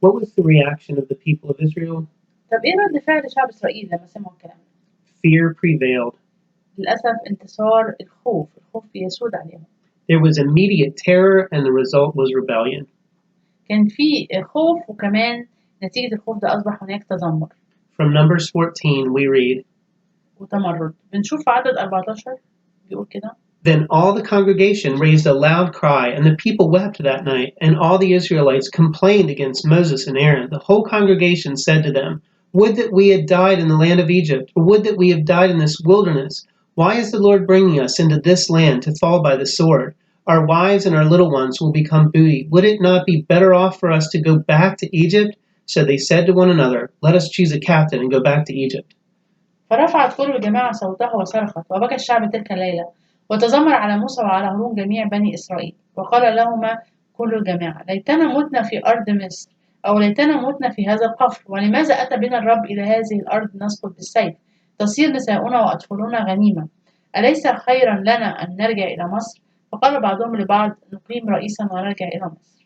What was the reaction of the people of Israel? طب إيه رد فعل شعب إسرائيل لما سمعوا الكلام؟ Fear prevailed. للأسف انتصار الخوف بيسود عليهم. There was immediate terror and the result was rebellion. كان في خوف وكمان نتيجة الخوف ده أصبح هناك تذمر. From Numbers 14 we read, وتمرد. بنشوف في عدد 14 بيقول كده. Then all the congregation raised a loud cry, and the people wept that night, and all the Israelites complained against Moses and Aaron. The whole congregation said to them, "Would that we had died in the land of Egypt, or would that we had died in this wilderness. Why is the Lord bringing us into this land to fall by the sword? Our wives and our little ones will become booty. Would it not be better off for us to go back to Egypt?" So they said to one another, "Let us choose a captain and go back to Egypt." فرفعت كل الجماعة صوتها وصرخت وبكى الشعب تلك الليلة وتذمر على موسى وعلى هارون جميع بني إسرائيل، وقال لهما كل الجماعة: ليتنا متنا في أرض مصر، أو ليتنا متنا في هذا القفر. ولماذا أتى بنا الرب إلى هذه الأرض نسقط بالسيف، تصير نساؤنا وأطفالنا غنيمة؟ أليس خيرا لنا أن نرجع إلى مصر؟ فقال بعضهم لبعض: نقيم رئيسا ونرجع إلى مصر.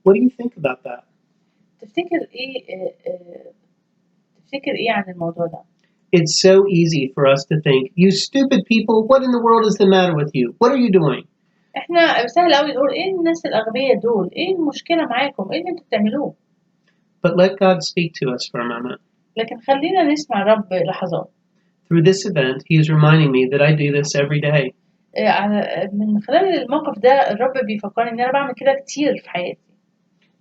What do you think about that? تفتكر إيه عن الموضوع ده؟ It's so easy for us to think, you stupid people, what in the world is the matter with you? What are you doing? إحنا سهل أوي نقول إيه الناس الأغبياء دول؟ إيه المشكلة معاكم؟ إيه اللي أنتوا بتعملوه؟ But let God speak to us for a moment. لكن خلينا نسمع الرب لحظات. Through this event, he is reminding me that I do this every day. من خلال الموقف ده الرب بيفكرني إن أنا بعمل كده كتير في حياتي.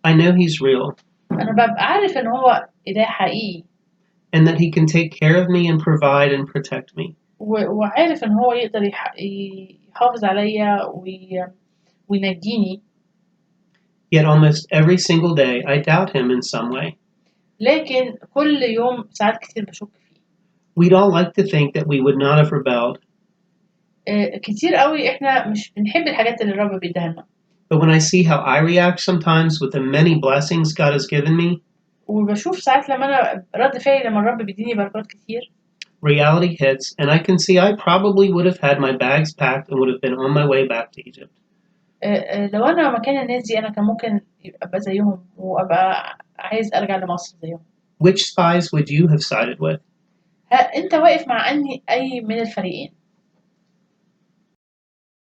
I know he's real. أنا ببقى عارف إن هو إله حقيقي. And that he can take care of me and provide and protect me. وعارف إن هو يقدر يحافظ عليا وينجيني. Yet almost every single day I doubt him in some way. لكن كل يوم ساعات كتير بشك فيه. We'd all like to think that we would not have rebelled. كتير قوي إحنا مش بنحب الحاجات اللي الرب بيديها لنا. But when I see how I react sometimes with the many blessings God has given me, وبشوف ساعات لما أنا رد فعلي لما الرب بيديني بركات كتير. reality hits, and I can see I probably would have had my bags packed and would have been on my way back to Egypt. لو أنا مكان الناس دي أنا كان ممكن أبقى زيهم وأبقى عايز أرجع لمصر زيهم. Which spies would you have sided with? أنت واقف مع أي من الفريقين؟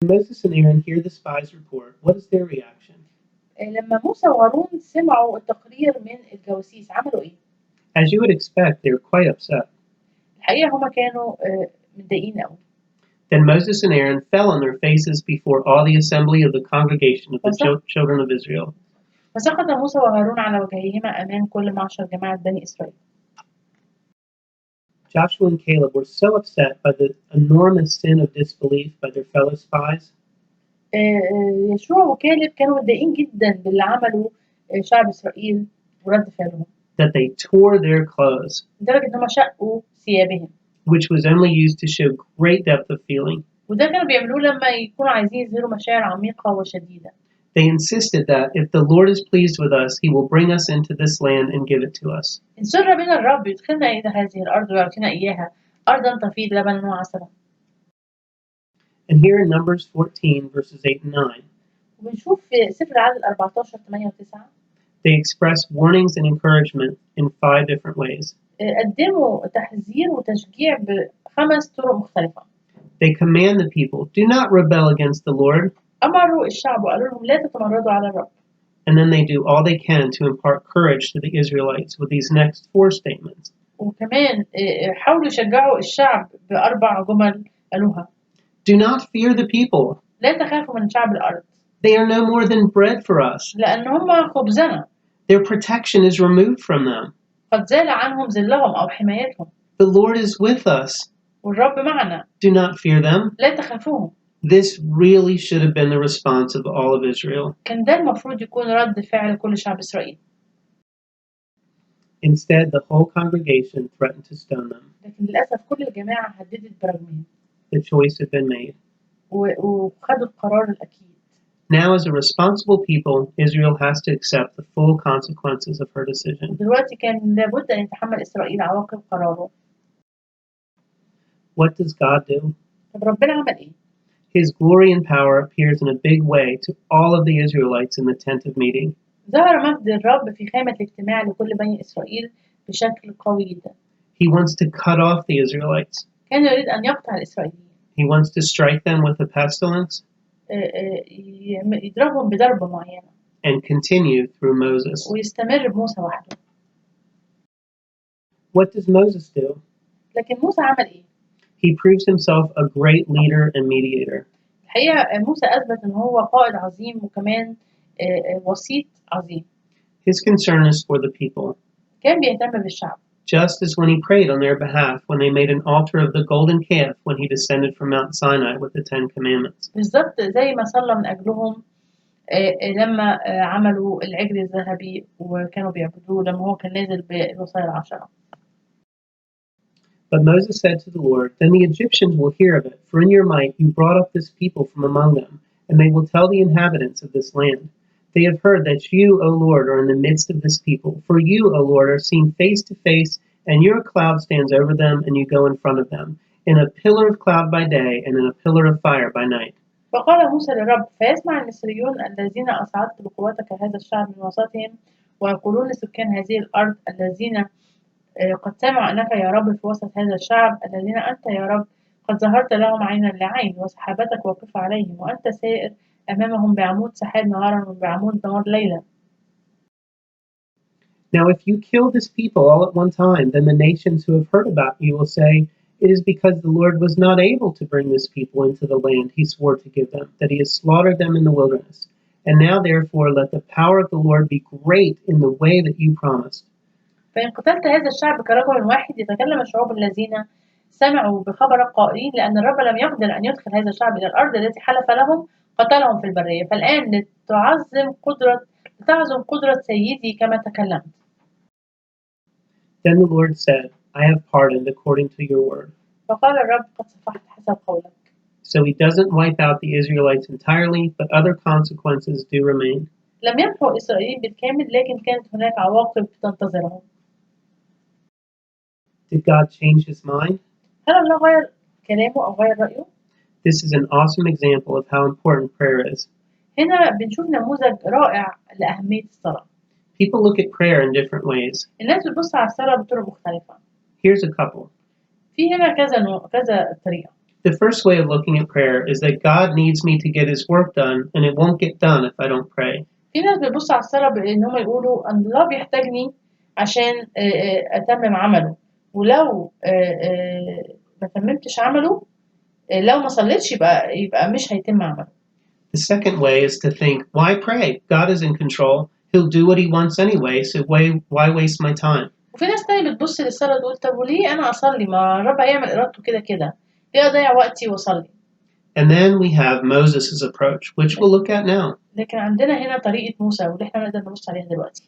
When Moses and Aaron hear the spies' report, what is their reaction? لما موسى وهارون سمعوا التقرير من الجواسيس عملوا إيه؟ As you would expect, they were quite upset. الحقيقة هما كانوا متضايقين أوي. Then Moses and Aaron fell on their faces before all the assembly of the congregation of the children of Israel. فسقط موسى وهارون على وجهيهما أمام كل معشر جماعة بني إسرائيل. Joshua and Caleb were so upset by the enormous sin of disbelief by their fellow spies يشوع وكالب كانوا متضايقين جدا باللي عمله شعب إسرائيل ورد فعلهم. that they tore their clothes, لدرجة إن هم شقوا ثيابهم. which was only used to show great depth of feeling. وده كانوا بيعملوه لما يكونوا عايزين يظهروا مشاعر عميقة وشديدة. They insisted that if the Lord is pleased with us, he will bring us into this land and give it to us. إن سر بنا الرب يدخلنا إلى هذه الأرض ويعطينا إياها، أرضا تفيض لبنا وعسلا. And here in Numbers 14, verses 8 and 9, وبنشوف في سفر العدد 14 8 و 9 they express warnings and encouragement in 5 different ways. قدموا تحذير وتشجيع ب5 طرق مختلفة. They command the people, do not rebel against the Lord. أمروا الشعب وقالوا لهم لا تتمردوا على الرب. And then they do all they can to impart courage to the Israelites with these next 4 statements. وكمان حاولوا يشجعوا الشعب ب4 جمل قالوها. Do not fear the people. لا تخافوا من شعب الأرض. They are no more than bread for us. لأن هم خبزنا. Their protection is removed from them. قد زال عنهم ذلهم أو حمايتهم. The Lord is with us. والرب معنا. Do not fear them. لا تخافوهم. This really should have been the response of all of Israel. كان ده المفروض يكون رد فعل كل شعب إسرائيل. Instead, the whole congregation threatened to stone them. لكن للأسف كل الجماعة هددت برجمهم. The choice had been made. وخدوا القرار الأكيد. Now, as a responsible people, Israel has to accept the full consequences of her decision. دلوقتي كان لابد أن يتحمل إسرائيل عواقب قراره. What does God do? طب ربنا عمل إيه؟ His glory and power appears in a big way to all of the Israelites in the tent of meeting. ظهر مجد الرب في خيمة الاجتماع لكل بني إسرائيل بشكل قوي جدا. He wants to cut off the Israelites. كان يريد أن يقطع الإسرائيليين. He wants to strike them with a pestilence يضربهم بضربة معينة. and continue through Moses. ويستمر بموسى وحده. What does Moses do? لكن موسى عمل إيه؟ He proves himself a great leader and mediator. الحقيقة موسى أثبت إن هو قائد عظيم وكمان وسيط عظيم. His concern is for the people. كان بيهتم بالشعب. Just as when he prayed on their behalf when they made an altar of the golden calf when he descended from Mount Sinai with the 10 commandments. بالظبط زي ما صلى من أجلهم لما عملوا العجل الذهبي وكانوا بيعبدوه لما هو كان نازل بالوصايا 10. But Moses said to the Lord, Then the Egyptians will hear of it, for in your might you brought up this people from among them, and they will tell the inhabitants of this land. They have heard that you, O Lord, are in the midst of this people. For you, O Lord, are seen face to face, and your cloud stands over them, and you go in front of them, in a pillar of cloud by day, and in a pillar of fire by night. فقال موسى للرب فيسمع المصريون الذين أصعدت بقوتك هذا الشعب من وسطهم ويقولون لسكان هذه الأرض الذين قد سمعوا أنك يا رب في وسط هذا الشعب الذين أنت يا رب قد ظهرت لهم عينا لعين وسحابتك واقفة عليهم وأنت سائر أمامهم بعمود سحاب نهارا وبعمود نار ليلا. Now if you kill this people all at one time, then the nations who have heard about you will say, It is because the Lord was not able to bring this people into the land he swore to give them, that he has slaughtered them in the wilderness. And now therefore let the power of the Lord be great in the way that you promised. فإن قتلت هذا الشعب كرجل واحد يتكلم الشعوب الذين سمعوا بخبرك قائلين لأن الرب لم يقدر أن يدخل هذا الشعب إلى الأرض التي حلف لهم قتلهم في البرية فالآن لتعظم قدرة سيدي كما تكلمت. Then the Lord said, I have pardoned according to your word. فقال الرب قد سفحت حسب قولك. So he doesn't wipe out the Israelites entirely, but other consequences do remain. لم يمحو إسرائيل بالكامل لكن كانت هناك عواقب تنتظرهم. Did God change his mind? هل الله غير كلامه أو غير رأيه؟ This is an awesome example of how important prayer is. هنا بنشوف نموذج رائع لأهمية الصلاة. People look at prayer in different ways. الناس بتبص على الصلاة بطرق مختلفة. Here's a couple. في هنا كذا طريقة. The first way of looking at prayer is that God needs me to get his work done, and it won't get done if I don't pray. في ناس بتبص على الصلاة بإن هم يقولوا أن الله بيحتاجني عشان أتمم عمله، ولو ما تممتش عمله، لو ما صليتش يبقى مش هيتم عمله. The second way is to think, why pray? God is in control. He'll do what he wants anyway, so why waste my time? وفي ناس تانية بتبص للصلاة تقول طب وليه أنا أصلي؟ ما الرب هيعمل إرادته كده كده، ليه أضيع وقتي وأصلي؟ And then we have Moses' approach, which we'll look at now. لكن عندنا هنا طريقة موسى واللي احنا نقدر نبص عليها دلوقتي.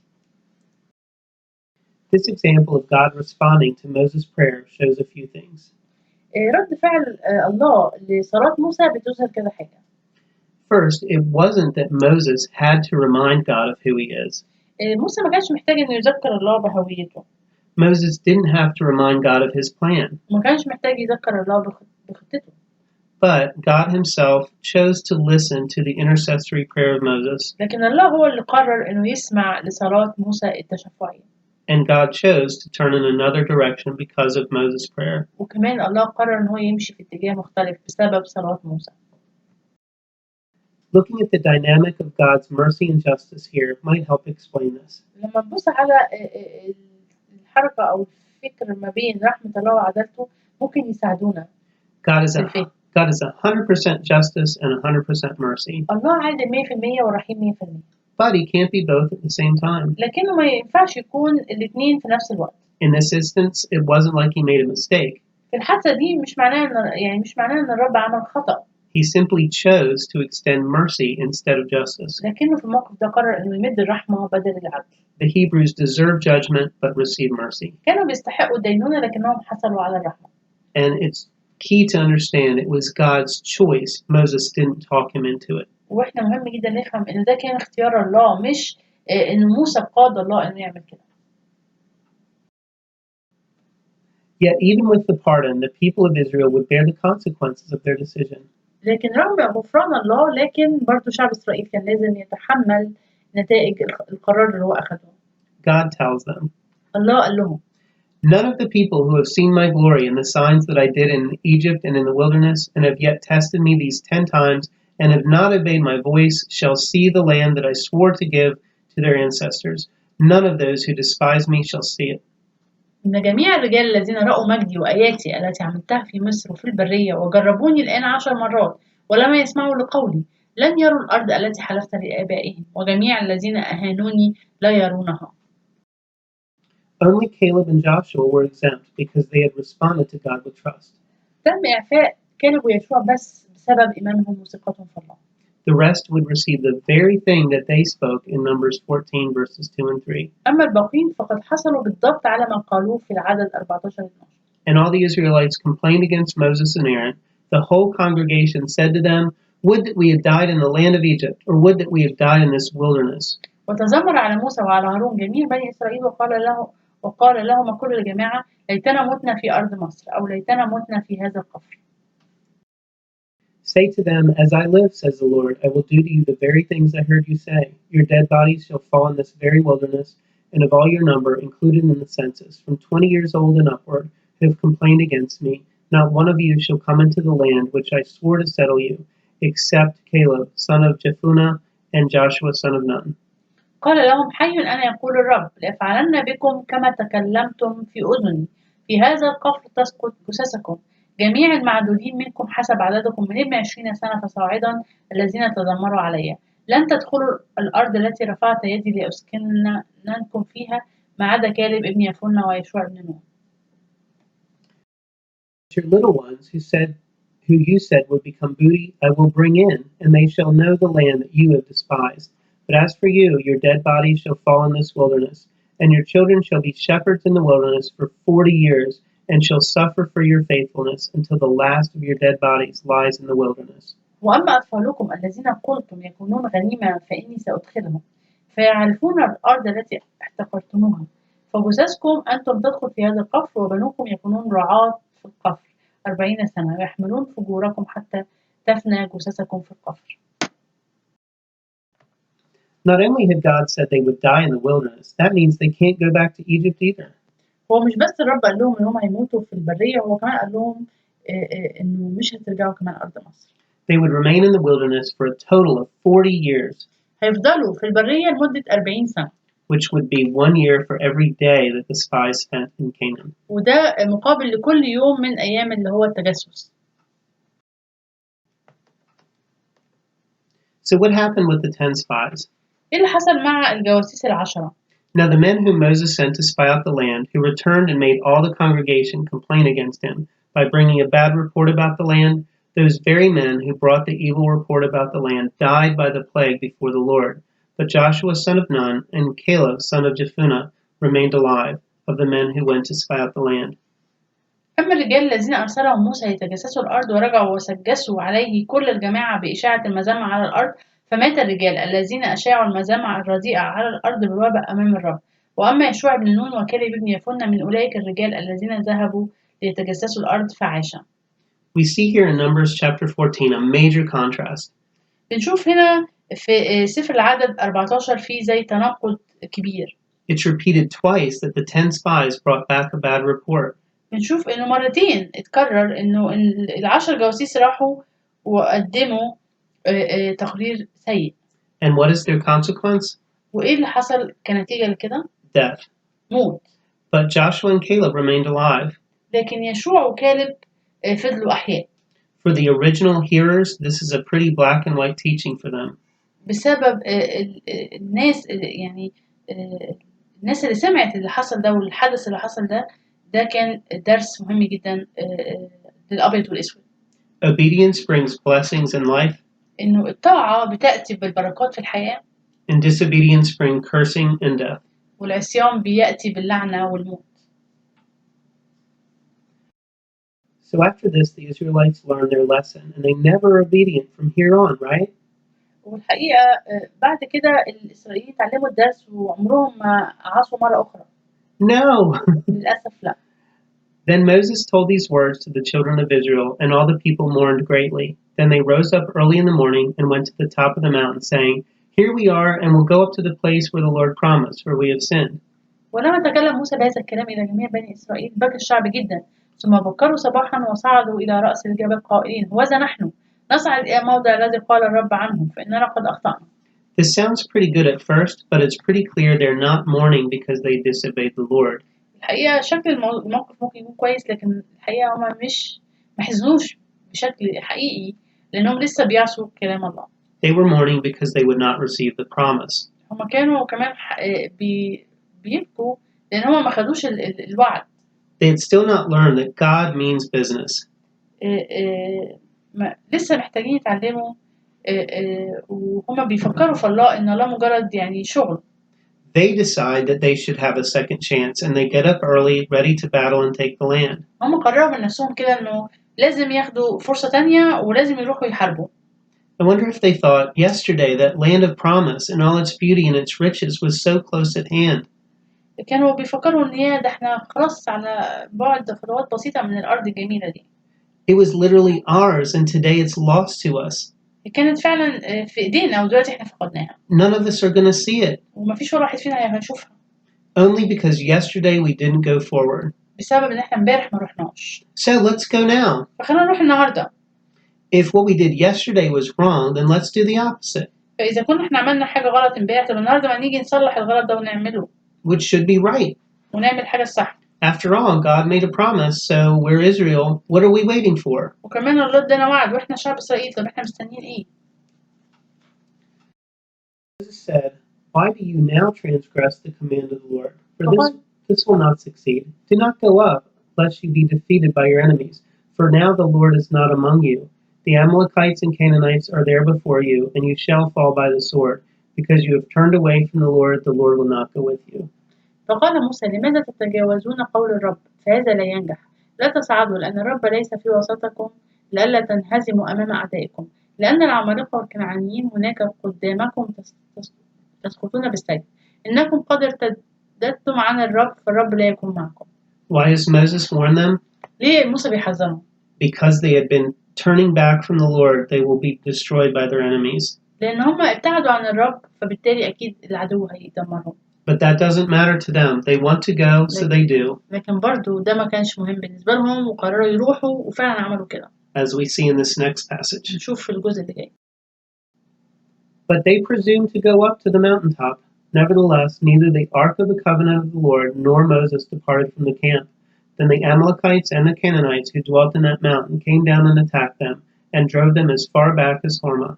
This example of God responding to Moses' prayer shows a few things. رد فعل الله لصلاة موسى بتظهر كذا حاجة. First, it wasn't that Moses had to remind God of who he is. موسى ما كانش محتاج إنه يذكر الله بهويته. Moses didn't have to remind God of his plan. ما كانش محتاج يذكر الله بخطته. But God himself chose to listen to the intercessory prayer of Moses. لكن الله هو اللي قرر إنه يسمع لصلاة موسى التشفعية. And God chose to turn in another direction because of Moses' prayer. وكمان الله قرر إن هو يمشي في اتجاه مختلف بسبب صلاة موسى. Looking at the dynamic of God's mercy and justice here might help explain this. لما نبص على الحركة أو الفكر ما بين رحمة الله وعدالته ممكن يساعدونا. God is 100% justice and 100% mercy. الله عادل 100% ورحيم 100%. But he can't be both at the same time. لكنه ما ينفعش يكون الاثنين في نفس الوقت. In this instance, it wasn't like he made a mistake. في الحادثة دي مش معناه إن الرب عمل خطأ. He simply chose to extend mercy instead of justice. لكنه في الموقف ده قرر إنه يمد الرحمة بدل العدل. The Hebrews deserved judgment but received mercy. كانوا بيستحقوا الدينونة لكنهم حصلوا على الرحمة. And it's key to understand it was God's choice. Moses didn't talk him into it. واحنا مهم جدا نفهم إن ده كان اختيار الله مش إن موسى قاد الله إنه يعمل كده. Yet even with the pardon, the people of Israel would bear the consequences of their decision. لكن رغم غفران الله لكن برضو شعب إسرائيل كان لازم يتحمل نتائج القرار اللي هو أخده. God tells them, الله قال لهم, None of the people who have seen my glory and the signs that I did in Egypt and in the wilderness and have yet tested me these 10 times and have not obeyed my voice shall see the land that I swore to give to their ancestors. None of those who despise me shall see it. إن جميع الرجال الذين رأوا مجدي وآياتي التي عملتها في مصر وفي البرية وجربوني الآن 10 مرات ولما يسمعوا لقولي لن يروا الأرض التي حلفت لآبائهم وجميع الذين أهانوني لا يرونها. Only Caleb and Joshua were exempt because they had responded to God with trust. تم إعفاء كالب ويشوع بس بسبب إيمانهم وثقتهم في الله. The rest would receive the very thing that they spoke in Numbers 14 verses 2 and 3. أما الباقين فقد حصلوا بالضبط على ما قالوه في العدد 14-12. And all the Israelites complained against Moses and Aaron. The whole congregation said to them, Would that we had died in the land of Egypt, or would that we had died in this wilderness. وتذمر على موسى وعلى هارون جميع بني إسرائيل وقال لهما كل الجماعة ليتنا متنا في أرض مصر أو ليتنا متنا في هذا القفر. Say to them, As I live, says the Lord, I will do to you the very things I heard you say. Your dead bodies shall fall in this very wilderness, and of all your number, included in the census, from 20 years old and upward, who have complained against me, not one of you shall come into the land which I swore to settle you, except Caleb, son of Jephunneh, and Joshua, son of Nun. قال لهم حي أنا يقول الرب لأفعلن بكم كما تكلمتم في أذني في هذا القفر تسقط جثثكم جميع المعدودين منكم حسب عددكم من ابن 20 سنة فصاعدا الذين تذمروا علي لن تدخلوا الأرض التي رفعت يدي لأسكننكم فيها ما عدا كالب ابن يفنة ويشوع ابن نون. Your little ones who you said would become booty, I will bring in, and they shall know the land that you have despised. But as for you, your dead bodies shall fall in this wilderness, and your children shall be shepherds in the wilderness for 40 years, and shall suffer for your faithfulness until the last of your dead bodies lies in the wilderness. وأما أطفالكم الذين قلتم يكونون غنيمة فإني سأدخلهم فيعرفون الأرض التي احتقرتموها فجثثكم أنتم تدخل في هذا القفر وبنوكم يكونون رعاة في القفر 40 سنة ويحملون فجوركم حتى تفنى جثثكم في القفر. Not only had God said they would die in the wilderness, that means they can't go back to Egypt either. هو مش بس الرب قال لهم إن هم هيموتوا في البرية هو كمان قال لهم إنه مش هترجعوا كمان أرض مصر. They would remain in the wilderness for a total of 40 years. هيفضلوا في البرية لمدة 40 سنة. Which would be 1 year for every day that the spies spent in Canaan. وده مقابل لكل يوم من أيام اللي هو التجسس. So what happened with the 10 spies? إيه اللي حصل مع الجواسيس العشرة؟ Now the men whom Moses sent to spy out the land, who returned and made all the congregation complain against him by bringing a bad report about the land, those very men who brought the evil report about the land died by the plague before the Lord. But Joshua son of Nun and Caleb son of Jephunneh remained alive, of the men who went to spy out the land. أما الرجال الذين أرسلهم موسى يتجسسوا الأرض ورجعوا وسجسوا عليه كل الجماعة بإشاعة المذمة على الأرض فمات الرجال الذين أشاعوا المذمة الرديئة على الأرض بالوباء أمام الرب. وأما يشوع بن نون وكالب بن يفنة من أولئك الرجال الذين ذهبوا ليتجسسوا الأرض فعاشا. We see here in Numbers chapter 14 a major contrast. بنشوف هنا في سفر العدد 14 في زي تناقض كبير. It's repeated twice that the 10 spies brought back a bad report. بنشوف إنه مرتين اتكرر إنه ال10 جواسيس راحوا وقدموا تقرير سيء. And what is their consequence? وإيه اللي حصل كنتيجة لكده؟ Death. موت. But Joshua and Caleb remained alive. لكن يشوع وكالب فضلوا أحياء. For the original hearers, this is a pretty black and white teaching for them. بسبب الناس يعني الناس اللي سمعت اللي حصل ده والحدث اللي حصل ده كان درس مهم جدا للأبيض والأسود. Obedience brings blessings in life. إنه الطاعة بتأتي بالبركات في الحياة. And disobedience brings cursing and death. والعصيان بيأتي باللعنة والموت. So after this, the Israelites learned their lesson, and they never were obedient from here on, right? والحقيقة بعد كده الإسرائيليين اتعلموا الدرس وعمرهم ما عصوا مرة أخرى. No. للأسف لا. Then Moses told these words to the children of Israel, and all the people mourned greatly. Then they rose up early in the morning and went to the top of the mountain, saying, Here we are, and we'll go up to the place where the Lord promised, where we have sinned. ولما تكلم موسى بهذا الكلام إلى جميع بني إسرائيل بكى الشعب جدا ثم بكروا صباحا وصعدوا إلى رأس الجبل قائلين هوذا نحن نصعد إلى الموضع الذي قال الرب عنه فإننا قد أخطأنا. This sounds pretty good at first, but it's pretty clear they're not mourning because they disobeyed the Lord. الحقيقة شكل الموقف ممكن يكون كويس لكن الحقيقة هما مش محزنوش بشكل حقيقي لأنهم لسه بيعصوا كلام الله. They were mourning because they would not receive the promise. هما كانوا كمان بيبكوا لأن هما ما خدوش الوعد. They had still not learned that God means business. لسه محتاجين يتعلموا وهما بيفكروا في الله إن الله مجرد يعني شغل. They decide that they should have a second chance, and they get up early, ready to battle and take the land. هم قرروا من نفسهم كده إنه لازم ياخدوا فرصة تانية ولازم يروحوا يحاربوا. I wonder if they thought yesterday that land of promise and all its beauty and its riches was so close at hand. كانوا بيفكروا إن ده احنا خلاص على بعد خطوات بسيطة من الأرض الجميلة دي. It was literally ours, and today it's lost to us. كانت فعلا في إيدينا ودلوقتي احنا فقدناها. None of us are going to see it. ومفيش ولا واحد فينا هيشوفها. Only because yesterday we didn't go forward. بسبب إن احنا امبارح ما رحناش. So let's go now. فخلينا نروح النهاردة. If what we did yesterday was wrong, then let's do the opposite. فإذا كنا احنا عملنا حاجة غلط امبارح، طب النهاردة ما نيجي نصلح الغلط ده ونعمله. Which should be right. ونعمل حاجة الصح. After all, God made a promise, so we're Israel. What are we waiting for? وكمان الله ادانا وعد واحنا شعب إسرائيل، طب احنا مستنيين إيه؟ Moses said, "Why do you now transgress the command of the Lord? For this will not succeed. Do not go up, lest you be defeated by your enemies. For now the Lord is not among you. The Amalekites and Canaanites are there before you, and you shall fall by the sword. Because you have turned away from the Lord will not go with you." فقال موسى: لماذا تتجاوزون قول الرب؟ فهذا لا ينجح. لا تصعدوا، لأن الرب ليس في وسطكم، لئلا تنهزموا أمام أعدائكم. لأن العمالقة والكنعانيين هناك قدامكم تسقطون بالسيف. إنكم قد ارتدتم عن الرب، فالرب لا يكون معكم. Why does Moses warn them? ليه موسى بيحذرهم؟ Because they had been turning back from the Lord, they will be destroyed by their enemies. لأن هم ابتعدوا عن الرب، فبالتالي أكيد العدو هيدمرهم. But that doesn't matter to them. They want to go, so they do. لكن برضو ده ما كانش مهم بالنسبة لهم، وقرروا يروحوا وفعلا عملوا كده. As we see in this next passage. نشوف في الجزء اللي جاي. But they presumed to go up to the mountaintop. Nevertheless, neither the ark of the covenant of the Lord nor Moses departed from the camp. Then the Amalekites and the Canaanites who dwelt in that mountain came down and attacked them, and drove them as far back as Hormah.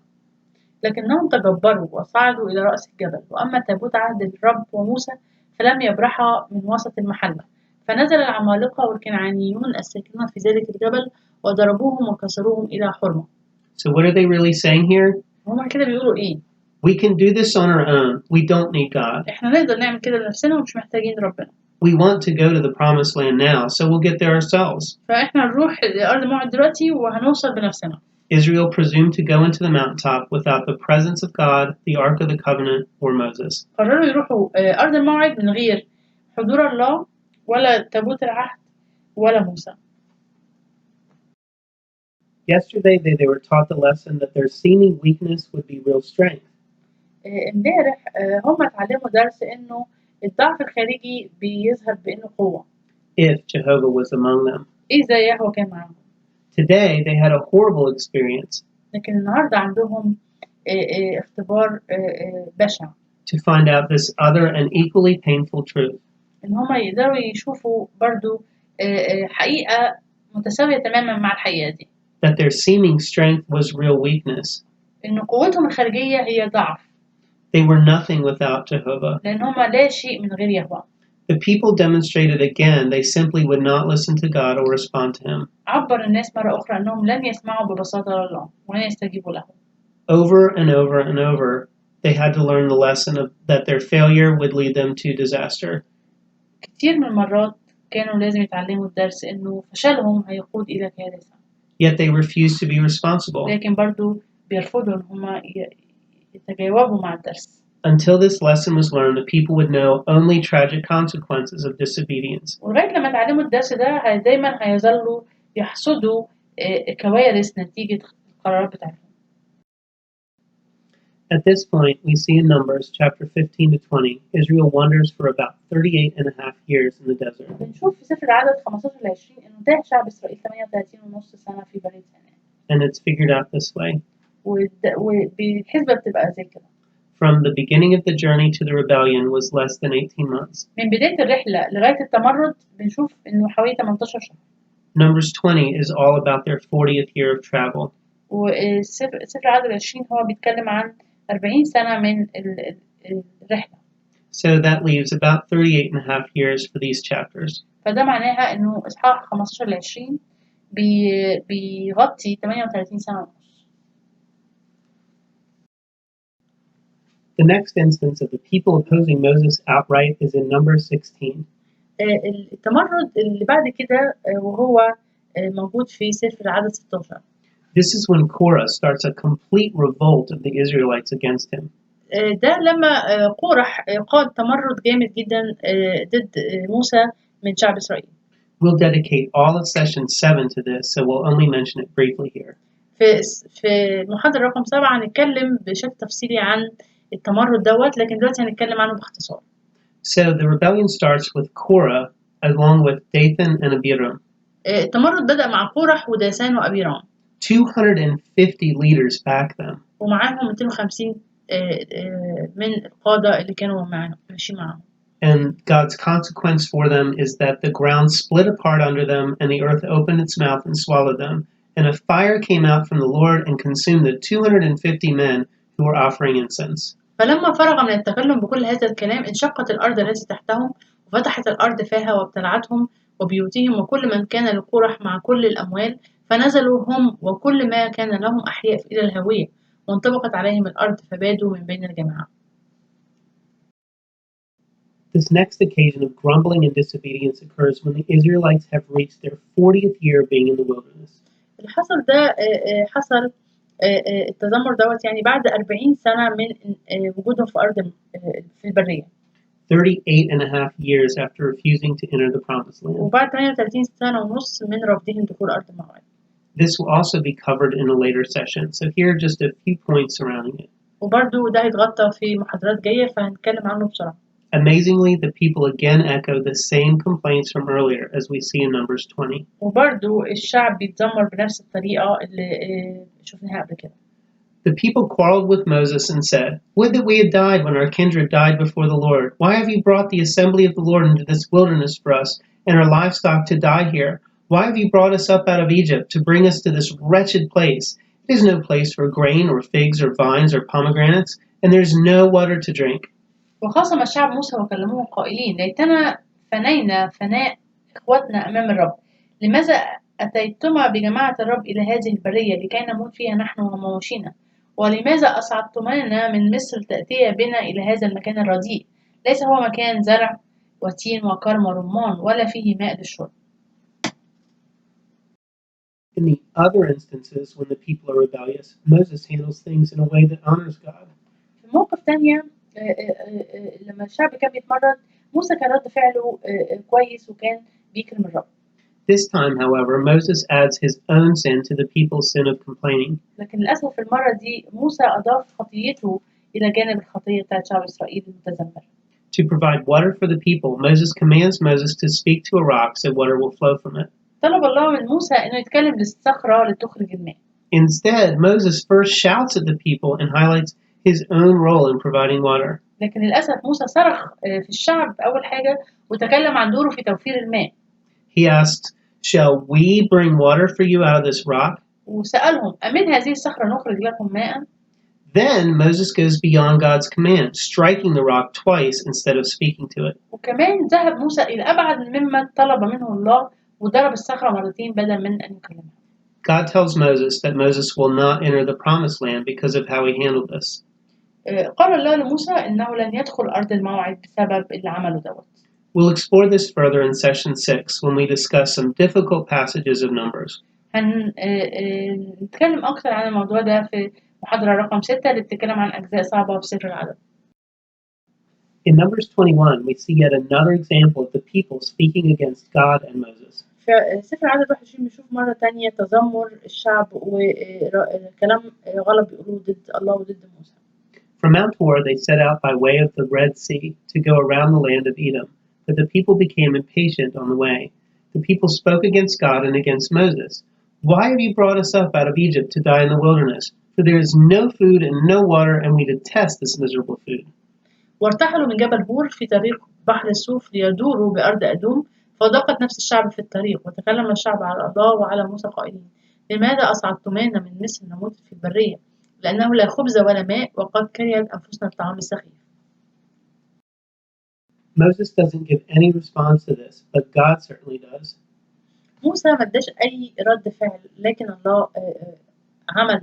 لكنهم تجبروا وصعدوا إلى رأس الجبل، وأما تابوت عهد الرب وموسى فلم يبرحا من وسط المحلة. فنزل العمالقة والكنعانيون الساكنون في ذلك الجبل وضربوهم وكسروهم إلى حرمة. So what are they really saying here? هما كده بيقولوا إيه؟ We can do this on our own. We don't need God. إحنا نقدر نعمل كده لنفسنا ومش محتاجين ربنا. We want to go to the promised land now, so we'll get there ourselves. فإحنا نروح لأرض موعد دلوقتي وهنوصل بنفسنا. Israel presumed to go into the mountaintop without the presence of God, the Ark of the Covenant, or Moses. قرروا يروحوا أرض الموعد من غير حضور الله ولا تابوت العهد ولا موسى. Yesterday they were taught the lesson that their seeming weakness would be real strength. امبارح هم اتعلموا درس إنه الضعف الخارجي بيظهر بإنه قوة. If Jehovah was among them. إذا يهوه كان معاهم. Today they had a horrible experience. لكن النهاردة عندهم اختبار بشع. To find out this other and equally painful truth. إن هم يقدروا يشوفوا برضو حقيقة متساوية تماما مع الحقيقة دي. That their seeming strength was real weakness. إن قوتهم الخارجية هي ضعف. They were nothing without Jehovah. لأن هم لا شيء من غير يهوه. The people demonstrated again they simply would not listen to God or respond to Him. عبر الناس مرة أخرى أنهم لن يسمعوا ببساطة لله ولن يستجيبوا له. Over and over and over, they had to learn the lesson of that their failure would lead them to disaster. كتير من المرات كانوا لازم يتعلموا الدرس إنه فشلهم هيقود إلى كارثة. Yet they refused to be responsible. لكن برضو بيرفضوا إن هم يتجاوبوا مع الدرس. Until this lesson was learned, the people would know only tragic consequences of disobedience. ولغاية لما اتعلموا الدرس ده دايما هيظلوا يحصدوا كوارث نتيجة القرارات بتاعتهم. At this point, we see in Numbers chapter 15 to 20, Israel wanders for about 38 and a half years in the desert. بنشوف في سفر العدد 15 ل 20 إنه تاه شعب إسرائيل 38.5 سنة في برية سيناء. And it's figured out this way. وبالحسبة بتبقى زي كده. From the beginning of the journey to the rebellion was less than 18 months. من بداية الرحلة لغاية التمرد بنشوف إنه حوالي 18 شهر. Numbers 20 is all about their 40th year of travel. وسفر العدد 20 هو بيتكلم عن 40 سنة من الرحلة. So that leaves about 38 and a half years for these chapters. فده معناها إنه إصحاح 15 ل 20 بيغطي 38 سنة ونص. The next instance of the people opposing Moses outright is in Numbers 16. التمرد اللي بعد كده وهو موجود في سفر العدد 16. This is when Korah starts a complete revolt of the Israelites against him. ده لما قورح قاد تمرد جامد جدا ضد موسى من شعب إسرائيل. We'll dedicate all of session 7 to this, so we'll only mention it briefly here. في المحاضرة رقم 7 هنتكلم بشكل تفصيلي عن التمرد دوت، لكن دلوقتي هنتكلم عنه باختصار. So the rebellion starts with Korah along with Dathan and Abiram. التمرد بدأ مع قورح وداسان وأبيرام. 250 leaders back them. ومعاهم 250 من القادة اللي كانوا ماشيين معاهم. And God's consequence for them is that the ground split apart under them, and the earth opened its mouth and swallowed them. And a fire came out from the Lord and consumed the 250 men who were offering incense. فلما فرغ من التكلم بكل هذا الكلام انشقت الأرض التي تحتهم وفتحت الأرض فاها وابتلعتهم وبيوتهم وكل من كان لقورح مع كل الأموال، فنزلوا هم وكل ما كان لهم أحياء إلى الهوية وانطبقت عليهم الأرض فبادوا من بين الجماعة. This next occasion of grumbling and disobedience occurs when the Israelites have reached their 40th year of being in the wilderness. اللي حصل ده حصل التذمر دوت يعني بعد 40 سنة من وجودهم في أرض في البرية. 38 and a half years after refusing to enter the promised land. وبعد 38 سنة ونص من رفضهم دخول أرض الموعد. This will also be covered in a later session, so here are just a few points surrounding it. وبرضه ده هيتغطى في محاضرات جاية فهنتكلم عنه بسرعة. Amazingly, the people again echo the same complaints from earlier, as we see in Numbers 20. وبرضه الشعب بيتذمر بنفس الطريقة اللي شفناها قبل كده. The people quarreled with Moses and said, "Would that we had died when our kindred died before the Lord. Why have you brought the assembly of the Lord into this wilderness for us and our livestock to die here? Why have you brought us up out of Egypt to bring us to this wretched place? It is no place for grain or figs or vines or pomegranates, and there is no water to drink." وخاصم الشعب موسى وكلموه قائلين ليتنا فنينا فناء إخوتنا أمام الرب، لماذا أتيتما بجماعة الرب إلى هذه البرية لكي نموت فيها نحن ومواشينا؟ ولماذا أصعدتمانا من مصر تأتي بنا إلى هذا المكان الرديء؟ ليس هو مكان زرع وتين وكرم ورمان ولا فيه ماء للشرب. In the other instances, when the people are rebellious, Moses handles things in a way that honors God. في موقف تانية لما الشعب كان بيتمرد موسى كان رد فعله كويس وكان بيكرم الرب. This time, however, Moses adds his own sin to the people's sin of complaining. لكن للأسف في المرة دي موسى أضاف خطيته إلى جانب الخطية بتاعت شعب إسرائيل المتذمر. To provide water for the people, Moses commands Moses to speak to a rock so water will flow from it. طلب الله من موسى إنه يتكلم للصخرة لتخرج الماء. Instead, Moses first shouts at the people and highlights his own role in providing water. لكن للأسف موسى صرخ في الشعب أول حاجة وتكلم عن دوره في توفير الماء. He asked, "Shall we bring water for you out of this rock?" وسألهم أمن هذه الصخرة نخرج لكم ماء؟ Then Moses goes beyond God's command, striking the rock twice instead of speaking to it. وكمان ذهب موسى إلى أبعد مما طلب منه الله وضرب الصخرة مرتين بدل من أن يكلمها. God tells Moses that Moses will not enter the promised land because of how he handled this. قال الله لموسى إنه لن يدخل أرض الموعد بسبب اللي عمله دوت. We'll explore this further in session 6 when we discuss some difficult passages of Numbers. هنتكلم أكتر عن الموضوع ده في محاضرة رقم 6 اللي بتتكلم عن أجزاء صعبة في سفر العدد. In Numbers 21, we see yet another example of the people speaking against God and Moses. في سفر العدد 21 بنشوف مرة تانية تذمر الشعب وكلام غلط بيقولوه ضد الله وضد موسى. From Mount Hor, they set out by way of the Red Sea to go around the land of Edom, but the people became impatient on the way. The people spoke against God and against Moses. "Why have you brought us up out of Egypt to die in the wilderness? For there is no food and no water, and we detest this miserable food." وارتحلوا من جبل هور في طريق بحر السوف ليدوروا بأرض أدوم، فضاقت نفس الشعب في الطريق، وتكلم الشعب على الله وعلى موسى قائلين: لماذا أصعدتمانا من مصر نموت في البرية؟ لأنه لا خبز ولا ماء وقد كرهت أنفسنا الطعام السخيف. Moses doesn't give any response to this, but God certainly does. موسى ما اداش أي رد فعل، لكن الله عمل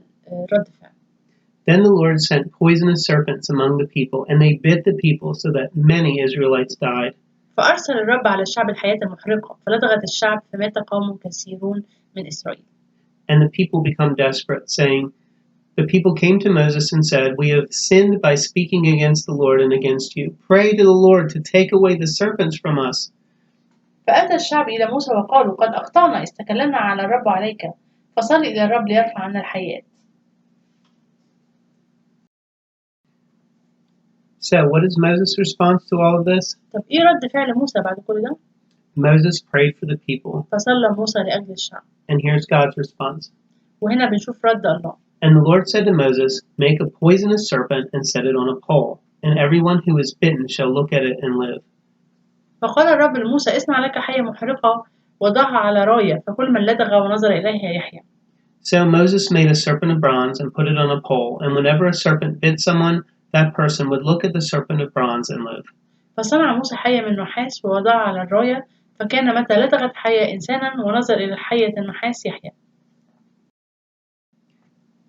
رد فعل. Then the Lord sent poisonous serpents among the people, and they bit the people so that many Israelites died. فأرسل الرب على الشعب الحياة المحرقة فلدغت الشعب فمات قوم كثيرون من إسرائيل. And the people become desperate, saying, the people came to Moses and said, we have sinned by speaking against the Lord and against you. Pray to the Lord to take away the serpents from us. فأتى الشعب إلى موسى وقالوا قد أخطأنا إذ تكلمنا على الرب عليك فصل إلى الرب ليرفع عنا الحياة. So what is Moses' response to all of this? طب إيه رد فعل موسى بعد كل ده؟ Moses prayed for the people. فصلى موسى لأجل الشعب. And here's God's response. وهنا بنشوف رد الله. And the Lord said to Moses, make a poisonous serpent and set it on a pole, and everyone who is bitten shall look at it and live. فقال الرب لموسى اصنع لك حية محرقة وضعها على راية فكل من لدغ ونظر إليها يحيى. So Moses made a serpent of bronze and put it on a pole, and whenever a serpent bit someone, that person would look at the serpent of bronze and live. فصنع موسى حية من نحاس ووضعها على الراية فكان متى لدغت حية إنسانا ونظر إلى حية النحاس يحيى.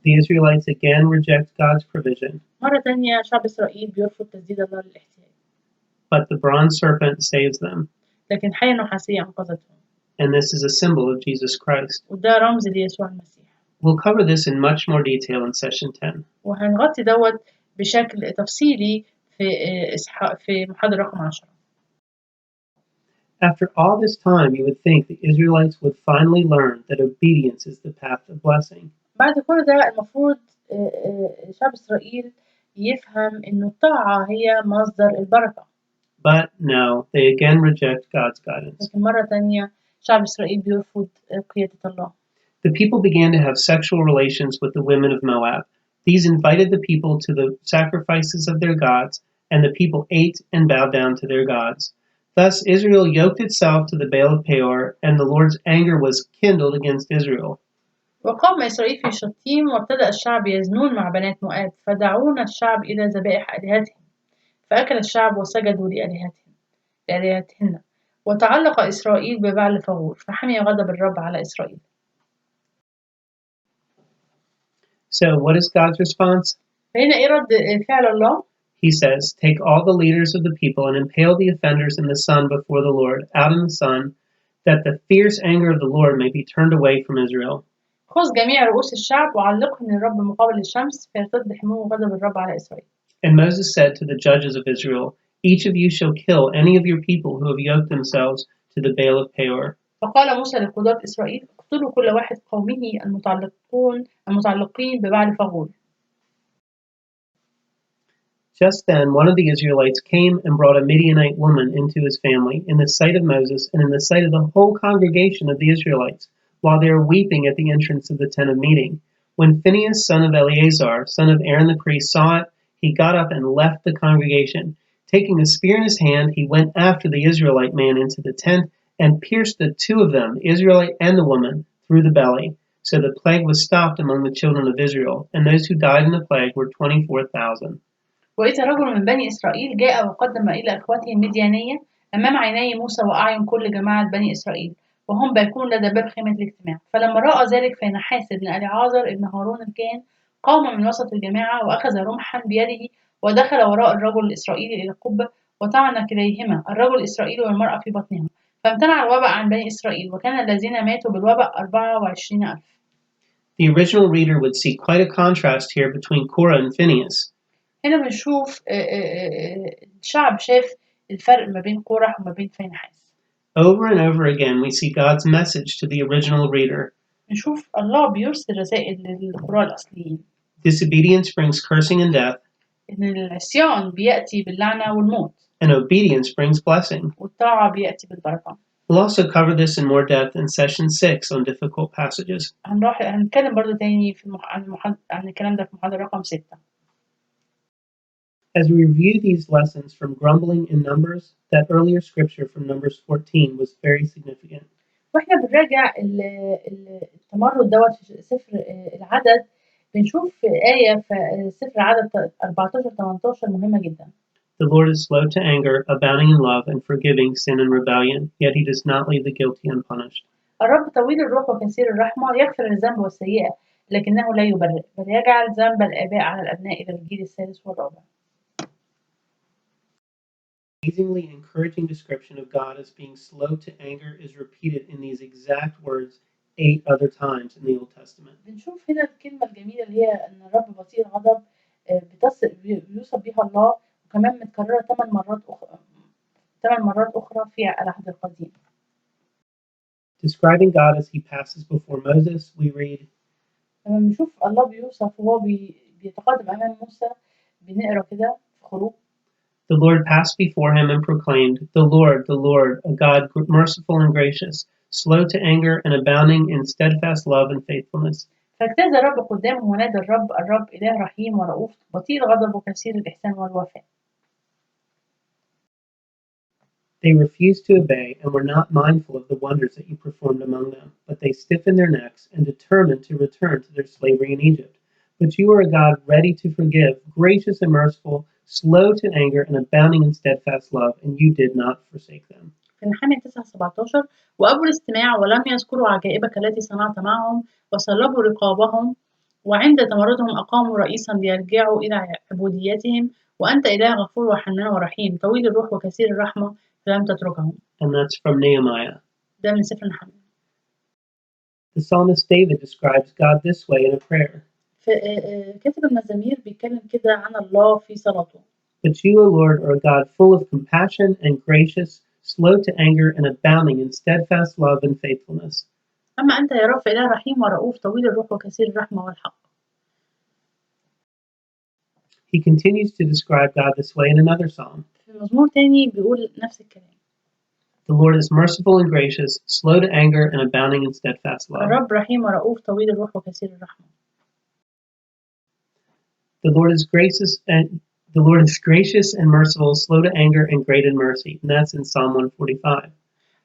The Israelites again reject God's provision. مرة تانية شعب إسرائيل بيرفض تسديد الله للاحتياج. But the bronze serpent saves them. لكن حية نحاسية أنقذتهم. And this is a symbol of Jesus Christ. وده رمز ليسوع المسيح. We'll cover this in much more detail in session 10. وهنغطي دوت بشكل تفصيلي في محاضرة رقم 10. After all this time, you would think the Israelites would finally learn that obedience is the path of blessing. بعد كل ده المفروض شعب إسرائيل يفهم إنه الطاعة هي مصدر البركة. But no, they again reject God's guidance. لكن مرة تانية شعب إسرائيل بيرفض قيادة الله. The people began to have sexual relations with the women of Moab. These invited the people to the sacrifices of their gods, and the people ate and bowed down to their gods. Thus Israel yoked itself to the Baal of Peor, and the Lord's anger was kindled against Israel. وقام إسرائيل في شطيم وابتدأ الشعب يزنون مع بنات مؤاب فدعونا الشعب إلى ذبائح آلهتهم فأكل الشعب وسجدوا لآلهتهن وتعلق إسرائيل ببعل فغور فحمي غضب الرب على إسرائيل. So what is God's response? فهنا إيه رد فعل الله؟ He says, take all the leaders of the people and impale the offenders in the sun before the Lord, out in the sun, that the fierce anger of the Lord may be turned away from Israel. خذ جميع رؤوس الشعب وعلقهم للرب مقابل الشمس فيرتد حمو غضب الرب على إسرائيل. And Moses said to the judges of Israel, each of you shall kill any of your people who have yoked themselves to the Baal of Peor. فقال موسى لقضاة إسرائيل اقتلوا كل واحد قومه المتعلقين ببعل فغور. Just then one of the Israelites came and brought a Midianite woman into his family in the sight of Moses and in the sight of the whole congregation of the Israelites, while they were weeping at the entrance of the tent of meeting. When Phinehas, son of Eleazar, son of Aaron the priest, saw it, he got up and left the congregation. Taking a spear in his hand, he went after the Israelite man into the tent and pierced the two of them, the Israelite and the woman, through the belly. So the plague was stopped among the children of Israel, and those who died in the plague were 24,000. وإذا رجل من بني إسرائيل جاء وقدم إلى إخوته المديانية أمام عيني موسى وأعين كل جماعة بني إسرائيل وهم باكون لدى باب خيمة الاجتماع فلما رأى ذلك فنحاس بن أليعازر ابن هارون الكاهن قام من وسط الجماعة وأخذ رمحا بيده ودخل وراء الرجل الإسرائيلي إلى القبة وطعن كليهما الرجل الإسرائيلي والمرأة في بطنها فامتنع الوباء عن بني إسرائيل وكان الذين ماتوا بالوباء 24,000. The original reader would see quite a contrast here between Korah and Phinehas. هنا بنشوف الشعب شاف الفرق ما بين قرح وما بين فينحاس. Over and over again we see God's message to the original reader. نشوف الله بيرسل رسائل للقراء الأصليين. Disobedience brings cursing and death. إن العصيان بيأتي باللعنة والموت. And obedience brings blessing. والطاعة بيأتي بالبركة. We'll also cover this in more depth in session 6 on difficult passages. هنتكلم برضو تاني عن الكلام ده في محاضرة رقم 6. As we review these lessons from grumbling in Numbers, that earlier scripture from Numbers 14 was very significant. واحنا بنراجع التمرد دوت في سفر العدد بنشوف آية في سفر العدد 14-18 مهمة جدا. The Lord is slow to anger, abounding in love, and forgiving sin and rebellion, yet he does not leave the guilty unpunished. الرب طويل الروح وكثير الرحمة يغفر الذنب والسيئة لكنه لا يبرئ بل يجعل ذنب الآباء على الأبناء إلى الجيل الثالث والرابع. Amazingly encouraging description of God as being slow to anger is repeated in these exact words 8 other times in the Old Testament. بنشوف هنا الكلمة الجميلة اللي هي إن الرب بطيء الغضب بيوصف بها الله، وكمان متكررة 8 مرات أخرى في العهد القديم. Describing God as he passes before Moses, we read, لما بنشوف الله بيوصف وهو بيتقدم أمام موسى بنقرأ كده في خروج. The Lord passed before him and proclaimed, the Lord, a God merciful and gracious, slow to anger and abounding in steadfast love and faithfulness. فاجتاز الرب قدامه ونادى الرب إله رحيم ورؤوف بطيء الغضب وكثير الإحسان والوفاء. They refused to obey and were not mindful of the wonders that you performed among them, but they stiffened their necks and determined to return to their slavery in Egypt. But you are a God ready to forgive, gracious and merciful, slow to anger and abounding in steadfast love, and you did not forsake them. في نحمية 9:17 وأبوا الاستماع ولم يذكروا عجائبك التي صنعت معهم وصلبوا رقابهم وعند تمردهم أقاموا رئيسا ليرجعوا إلى عبوديتهم وأنت إله غفور وحنان ورحيم طويل الروح وكثير الرحمة فلم تتركهم. And that's from Nehemiah. ده من سفر نحمية. The psalmist David describes God this way in a prayer. كاتب المزامير بيتكلم كده عن الله في صلاته. But you, O Lord, are a God full of compassion and gracious, slow to anger and abounding in steadfast love and faithfulness. أما أنت يا رب إله رحيم ورؤوف طويل الروح وكثير الرحمة والحق. He continues to describe God this way in another psalm. في مزمور تاني بيقول نفس الكلام. The Lord is merciful and gracious, slow to anger and abounding in steadfast love. الرب رحيم ورؤوف طويل الروح وكثير الرحمة. The Lord is gracious and merciful, slow to anger and great in mercy. And that's in Psalm 145.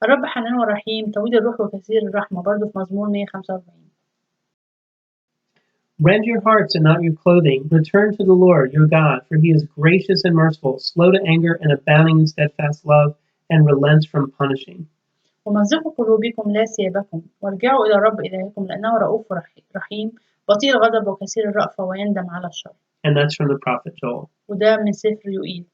الرب حنان ورحيم طويل الروح وكثير الرحمة برضه في مزمور 145. Rend your hearts and not your clothing. Return to the Lord your God, for he is gracious and merciful, slow to anger and abounding in steadfast love, and relents from punishing. ومزقوا قلوبكم لا ثيابكم وارجعوا إلى الرب إلهكم لأنه رؤوف رحيم بطيء الغضب وكثير الرأفة ويندم على الشر. And that's from the prophet Joel. وده من سفر يوئيل.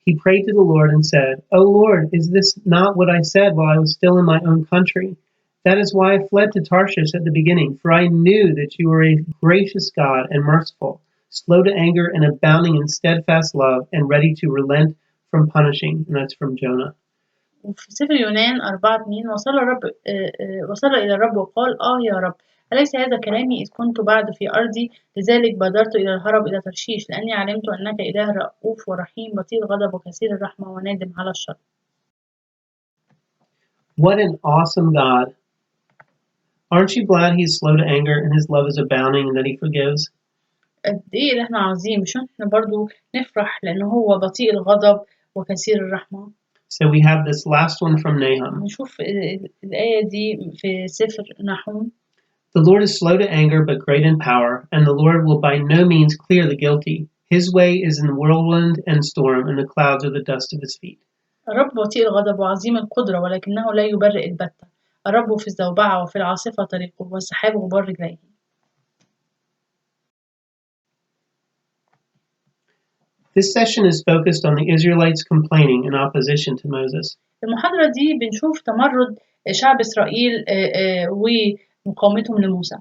He prayed to the Lord and said, O Lord, is this not what I said while I was still in my own country? That is why I fled to Tarshish at the beginning, for I knew that you were a gracious God and merciful, slow to anger and abounding in steadfast love, and ready to relent from punishing. And that's from Jonah. وفي سفر يونان 4:2 وصل إلى الرب وقال يا رب أليس هذا كلامي إذ كنت بعد في أرضي لذلك بادرت إلى الهرب إلى ترشيش لأني علمت أنك إله رؤوف ورحيم بطيء الغضب وكثير الرحمة ونادم على الشر. What an awesome God. Aren't you glad he's slow to anger and his love is abounding and that he forgives? قد إيه إلهنا عظيم مش إحنا برضو نفرح لأنه هو بطيء الغضب وكثير الرحمة. So we have this last one from Nahum. نشوف الآية دي في سفر نحوم. The Lord is slow to anger but great in power, and the Lord will by no means clear the guilty. His way is in whirlwind and storm, and the clouds are the dust of his feet. الرب بطيء الغضب وعظيم القدرة ولكنه لا يبرئ البتة. الرب في الزوبعة وفي العاصفة طريقه والسحاب غبار رجليه. This session is focused on the Israelites complaining in opposition to Moses. المحاضرة دي بنشوف تمرد شعب إسرائيل ومقاومتهم لموسى.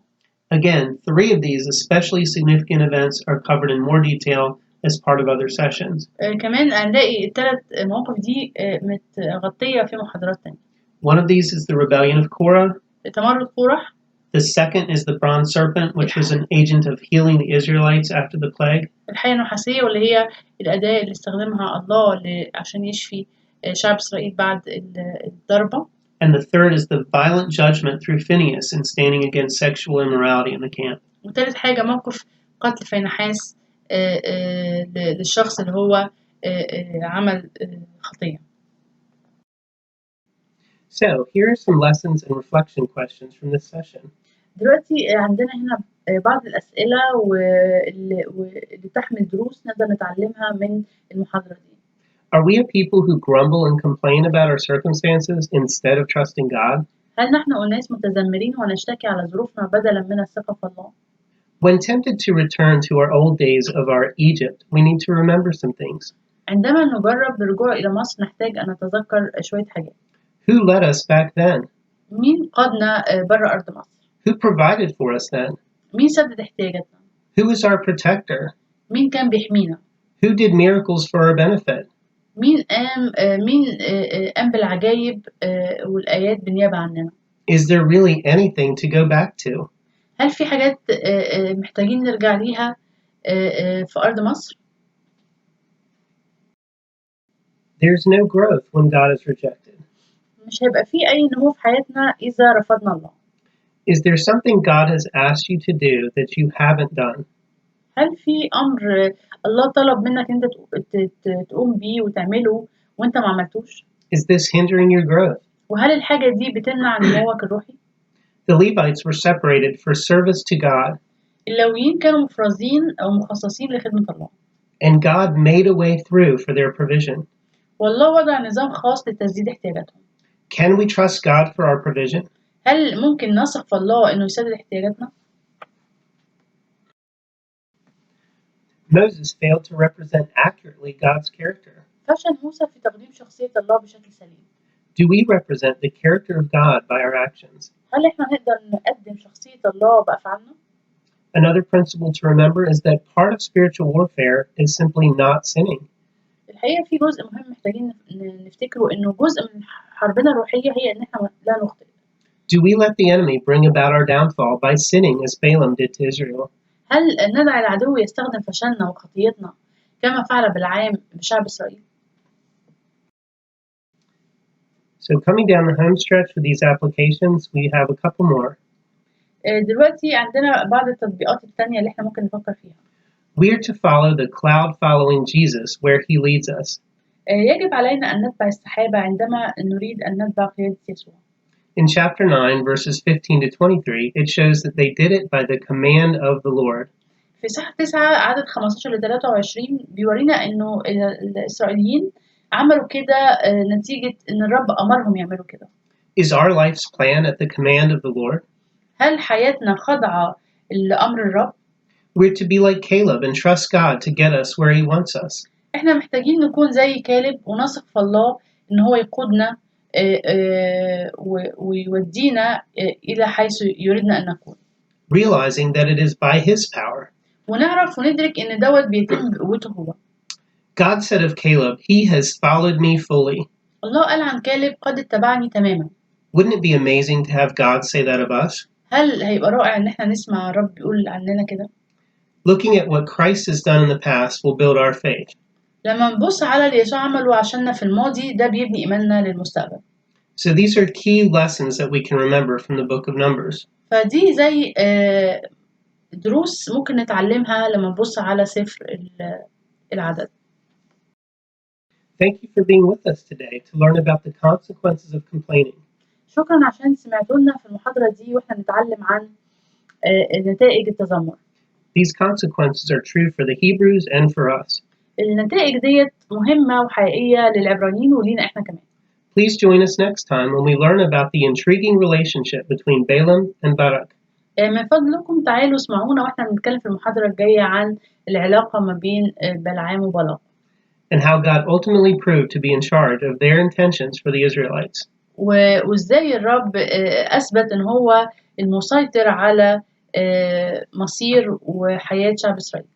Again, 3 of these especially significant events are covered in more detail as part of other sessions. كمان هنلاقي ال3 مواقف دي متغطية في محاضرات تانية. One of these is the rebellion of Korah. تمرد قورح. The second is the bronze serpent, which was an agent of healing the Israelites after the plague. الحية النحاسية واللي هي الأداة اللي استخدمها الله عشان يشفي شعب إسرائيل بعد الضربة. And the third is the violent judgment through Phinehas in standing against sexual immorality in the camp. وثالث حاجة موقف قتل فينحاس للشخص اللي هو عمل خطية. So here are some lessons and reflection questions from this session. دلوقتي عندنا هنا بعض الأسئلة واللي تحمل دروس نقدر نتعلمها من المحاضرة دي. Are we a people who grumble and complain about our circumstances instead of trusting God? هل نحن أناس متذمرين ونشتكي على ظروفنا بدلا من الثقة في الله؟ When tempted to return to our old days of our Egypt, we need to remember some things. عندما نجرب الرجوع إلى مصر نحتاج أن نتذكر شوية حاجات. Who led us back then? مين قادنا برا أرض مصر؟ Who provided for us then? مين سدد احتياجاتنا؟ Who was our protector? مين كان بيحمينا؟ Who did miracles for our benefit? مين قام بالعجايب والآيات بالنيابة عننا؟ Is there really anything to go back to? هل في حاجات محتاجين نرجع ليها في أرض مصر؟ There's no growth when God is rejected. مش هيبقى في أي نمو في حياتنا إذا رفضنا الله. Is there something God has asked you to do that you haven't done? هل في أمر الله طلب منك أنت تقوم بيه وتعمله وأنت ما عملتوش؟ Is this hindering your growth? وهل الحاجة دي بتمنع نموك الروحي؟ The Levites were separated for service to God, اللاويين كانوا مفرزين أو مخصصين لخدمة الله. and God made a way through for their provision. والله وضع نظام خاص لتسديد احتياجاتهم. Can we trust God for our provision? هل ممكن نثق في الله إنه يسدد احتياجاتنا؟ Moses failed to represent accurately God's character. فشل موسى في تقديم شخصية الله بشكل سليم. Do we represent the character of God by our actions? هل إحنا نقدر نقدم شخصية الله بأفعالنا؟ Another principle to remember is that part of spiritual warfare is simply not sinning. الحقيقة في جزء مهم محتاجين نفتكره إنه جزء من حربنا الروحية هي إن إحنا لا نخطئ. Do we let the enemy bring about our downfall by sinning as Balaam did to Israel? هل ندع العدو يستخدم فشلنا وخطيتنا كما فعل بالعام بشعب إسرائيل؟ So coming down the home stretch with these applications, we have a couple more. دلوقتي عندنا بعض التطبيقات التانية اللي إحنا ممكن نفكر فيها. We are to follow the cloud following Jesus where he leads us. يجب علينا أن نتبع السحابة عندما نريد أن نتبع قيادة يسوع. In chapter 9, verses 15 to 23, it shows that they did it by the command of the Lord. في صح 9 عدد 15 ل 23 بيورينا إنه الإسرائيليين عملوا كده نتيجة إن الرب أمرهم يعملوا كده. Is our life's plan at the command of the Lord? هل حياتنا خاضعة لأمر الرب؟ We're to be like Caleb and trust God to get us where he wants us. إحنا محتاجين نكون زي كالب ونثق في الله إن هو يقودنا ويودينا إلى حيث يريدنا أن نكون. Realizing that it is by his power. ونعرف وندرك إن دوت بيتم بقوته هو. God said of Caleb, he has followed me fully. الله قال عن كالب قد اتبعني تماما. Wouldn't it be amazing to have God say that of us? هل هيبقى رائع إن إحنا نسمع الرب يقول عننا كده؟ Looking at what Christ has done in the past will build our faith. لما نبص على اللي يسوع عمله عشاننا في الماضي ده بيبني إيماننا للمستقبل. So these are key lessons that we can remember from the book of Numbers. فدي زي دروس ممكن نتعلمها لما نبص على سفر العدد. Thank you for being with us today to learn about the consequences of complaining. شكرا عشان سمعتونا في المحاضرة دي واحنا نتعلم عن نتائج التذمر. These consequences are true for the Hebrews and for us. النتائج ديت مهمة وحقيقية للعبرانيين ولينا احنا كمان. Please join us next time when we learn about the intriguing relationship between Balaam and Barak. من فضلكم تعالوا اسمعونا واحنا بنتكلم في المحاضرة الجاية عن العلاقة ما بين بلعام وبلاق. And how God ultimately proved to be in charge of their intentions for the Israelites. وازاي الرب اثبت ان هو المسيطر على مصير وحياة شعب اسرائيل.